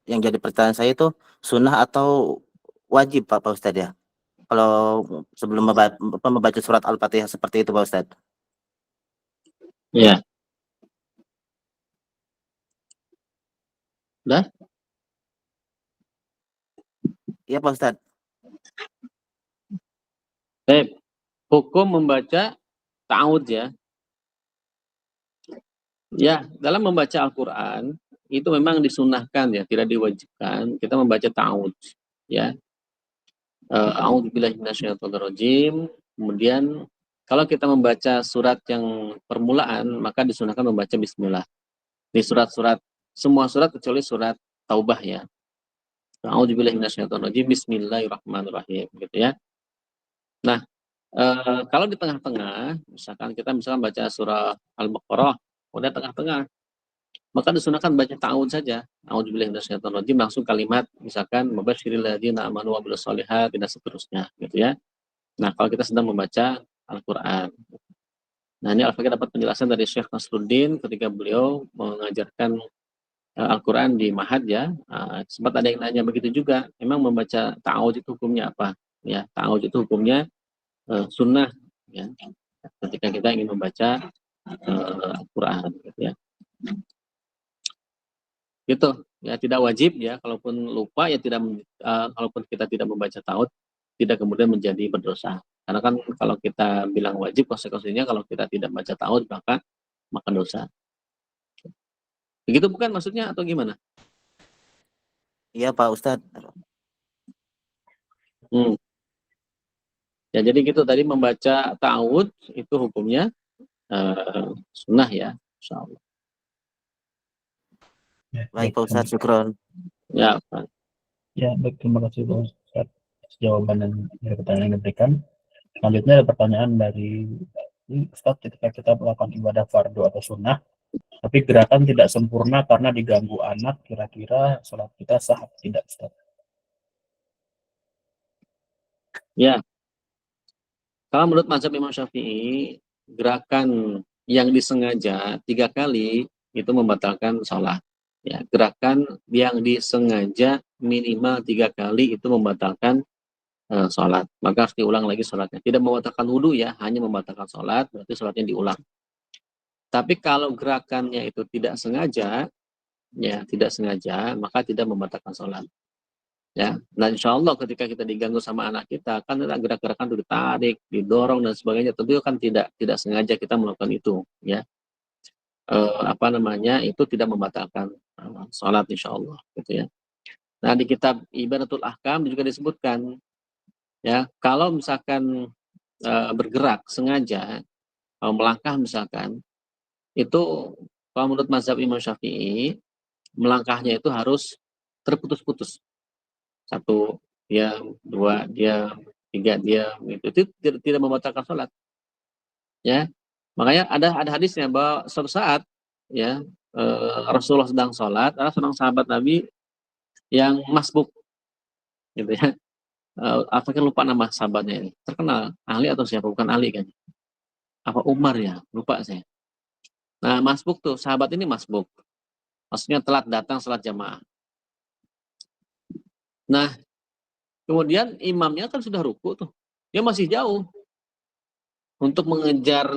yang jadi pertanyaan saya itu sunnah atau wajib Pak Ustadz ya? Kalau sebelum membaca surat Al-Fatihah seperti itu Pak Ustadz. Ya. Udah? Iya Pak Ustadz. Baik. Hukum membaca ta'awudz ya. Ya, dalam membaca Al-Quran itu memang disunahkan ya, tidak diwajibkan kita membaca ta'awudz ya. A'udzubillahi minasyaitonirrajim. Kemudian kalau kita membaca surat yang permulaan, maka disunahkan membaca bismillah. Di surat-surat, semua surat kecuali surat Taubah ya. A'udzubillahi minasyaitonirrajim, bismillahirrahmanirrahim gitu ya. Nah, Kalau di tengah-tengah, misalkan kita baca surah Al-Baqarah, udah tengah-tengah, maka disunahkan baca ta'awudz saja. A'udzubillahi minasyaitonir rajim, langsung kalimat misalkan mabasyiril ladzina amanu wa amilus sholihat dan seterusnya gitu ya. Nah, kalau kita sedang membaca Al-Qur'an. Nah, ini Al-Fakir dapat penjelasan dari Syekh Nasruddin ketika beliau mengajarkan Al-Quran di Mahad ya. Sempat ada yang nanya begitu juga, memang membaca ta'awudz itu hukumnya apa? Ya, ta'awudz itu hukumnya sunnah ya. Ketika kita ingin membaca Al-Quran gitu ya. Gitu ya, tidak wajib ya, kalaupun lupa ya tidak kalaupun kita tidak membaca ta'awudz tidak kemudian menjadi berdosa. Karena kan kalau kita bilang wajib, konsekuensinya kalau kita tidak baca ta'awudz maka dosa. Begitu bukan maksudnya atau gimana? Iya Pak Ustadz. Ya jadi gitu tadi, membaca ta'awudz itu hukumnya sunnah ya, insyaallah. Ya, Baik Pak Ustadz, syukron. Ya, Pak. Ya, baik, terima kasih Pak Ustadz atas jawaban dan dari pertanyaan yang diberikan. Selanjutnya ada pertanyaan dari Ustadz, ketika kita melakukan ibadah fardu atau sunnah, tapi gerakan tidak sempurna karena diganggu anak, kira-kira sholat kita sah atau tidak, Ustadz? Ya, kalau menurut mazhab Imam Syafi'i, gerakan yang disengaja 3 kali itu membatalkan sholat. Ya, gerakan yang disengaja minimal 3 kali itu membatalkan sholat. Maka harus diulang lagi sholatnya. Tidak membatalkan wudhu ya, hanya membatalkan sholat, berarti sholatnya diulang. Tapi kalau gerakannya itu tidak sengaja, ya tidak sengaja, maka tidak membatalkan sholat. Ya, nah insya Allah ketika kita diganggu sama anak kita, kan gerak-gerakan itu ditarik, didorong dan sebagainya, tentu kan tidak sengaja kita melakukan itu, ya. Itu tidak membatalkan sholat insya Allah, gitu ya. Nah di kitab Ibadatul Ahkam juga disebutkan, ya kalau misalkan bergerak sengaja, melangkah misalkan, itu kalau menurut mazhab Imam Syafi'i, melangkahnya itu harus terputus-putus. 1 diam, 2 diam, 3 diam, itu tidak membatalkan sholat. Ya, makanya ada hadisnya bahwa suatu saat ya Rasulullah sedang sholat, ada seorang sahabat Nabi yang masbuk, gitu ya. Apakah lupa nama sahabatnya ini? Terkenal, Ali atau siapa? Bukan Ali kan? Apa Umar ya? Lupa saya. Nah, masbuk tuh, sahabat ini masbuk. Maksudnya telat datang salat jamaah. Nah, kemudian imamnya kan sudah ruku tuh. Dia masih jauh. Untuk mengejar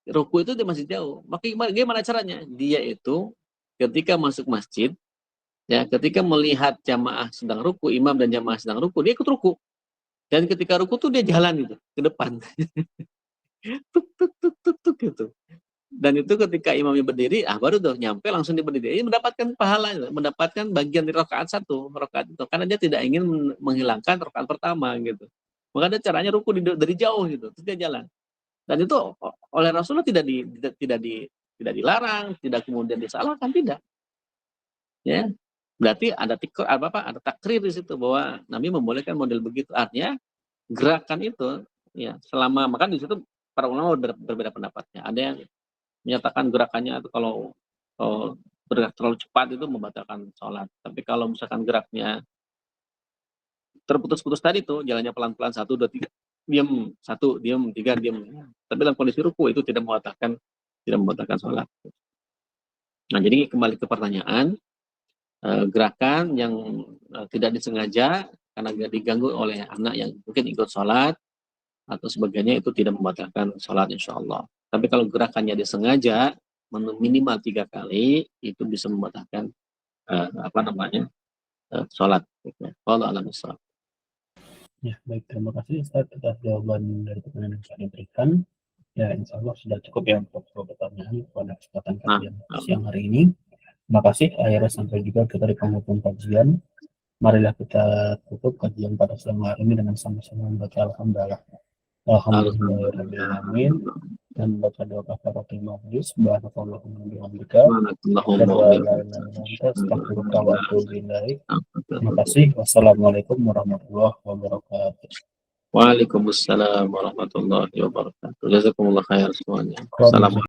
ruku itu dia masih jauh. Maka gimana caranya? Dia itu ketika masuk masjid, ya ketika melihat jamaah sedang ruku, imam dan jamaah sedang ruku, dia ikut ruku. Dan ketika ruku tuh dia jalan gitu ke depan. Tuk tuk tuk tuk tuk gitu. Dan itu ketika imamnya berdiri, baru tuh nyampe langsung dia berdiri. Ini mendapatkan pahala, mendapatkan bagian dari rakaat 1, rakaat itu. Karena dia tidak ingin menghilangkan rakaat pertama gitu. Maka ada caranya ruku dari jauh gitu, terus dia jalan. Dan itu oleh Rasulullah tidak dilarang, tidak kemudian disalahkan, tidak. Ya. Berarti ada takrir di situ bahwa Nabi membolehkan model begitu. Artinya gerakan itu ya selama, maka di situ para ulama berbeda pendapatnya. Ada yang menyatakan gerakannya itu kalau bergerak terlalu cepat itu membatalkan sholat. Tapi kalau misalkan geraknya terputus-putus tadi tuh, jalannya pelan-pelan 1, 2, 3, diam 1, diam 3, diam. Tapi dalam kondisi ruku itu tidak membatalkan sholat. Nah, jadi kembali ke pertanyaan, gerakan yang tidak disengaja karena diganggu oleh anak yang mungkin ikut sholat atau sebagainya, itu tidak membatalkan sholat insya Allah. Tapi kalau gerakannya disengaja minimal 3 kali, itu bisa membatalkan sholat. Wallahu a'lam bishawab. Ya, baik, terima kasih Ustaz atas jawaban dari pertanyaan yang saya berikan. Ya, insya Allah sudah cukup ya untuk pertanyaan pada kesempatan kajian siang hari ini. Terima kasih. Akhirnya sampai juga kita di penghujung kajian. Marilah kita tutup kajian pada siang hari ini dengan sama-sama membaca Alhamdulillah. Alhamdulillahirrahmanirrahim. Dan membaca doa kafaratul majlis. Subhanakallahumma wa bihamdika. Astagfirullah wa atubu ilaik. Terima kasih. Wassalamualaikum warahmatullahi wabarakatuh. Waalaikumsalam warahmatullahi wabarakatuh. Jazakumullah khair semuanya. Waalaikumsalam. Assalamualaikum.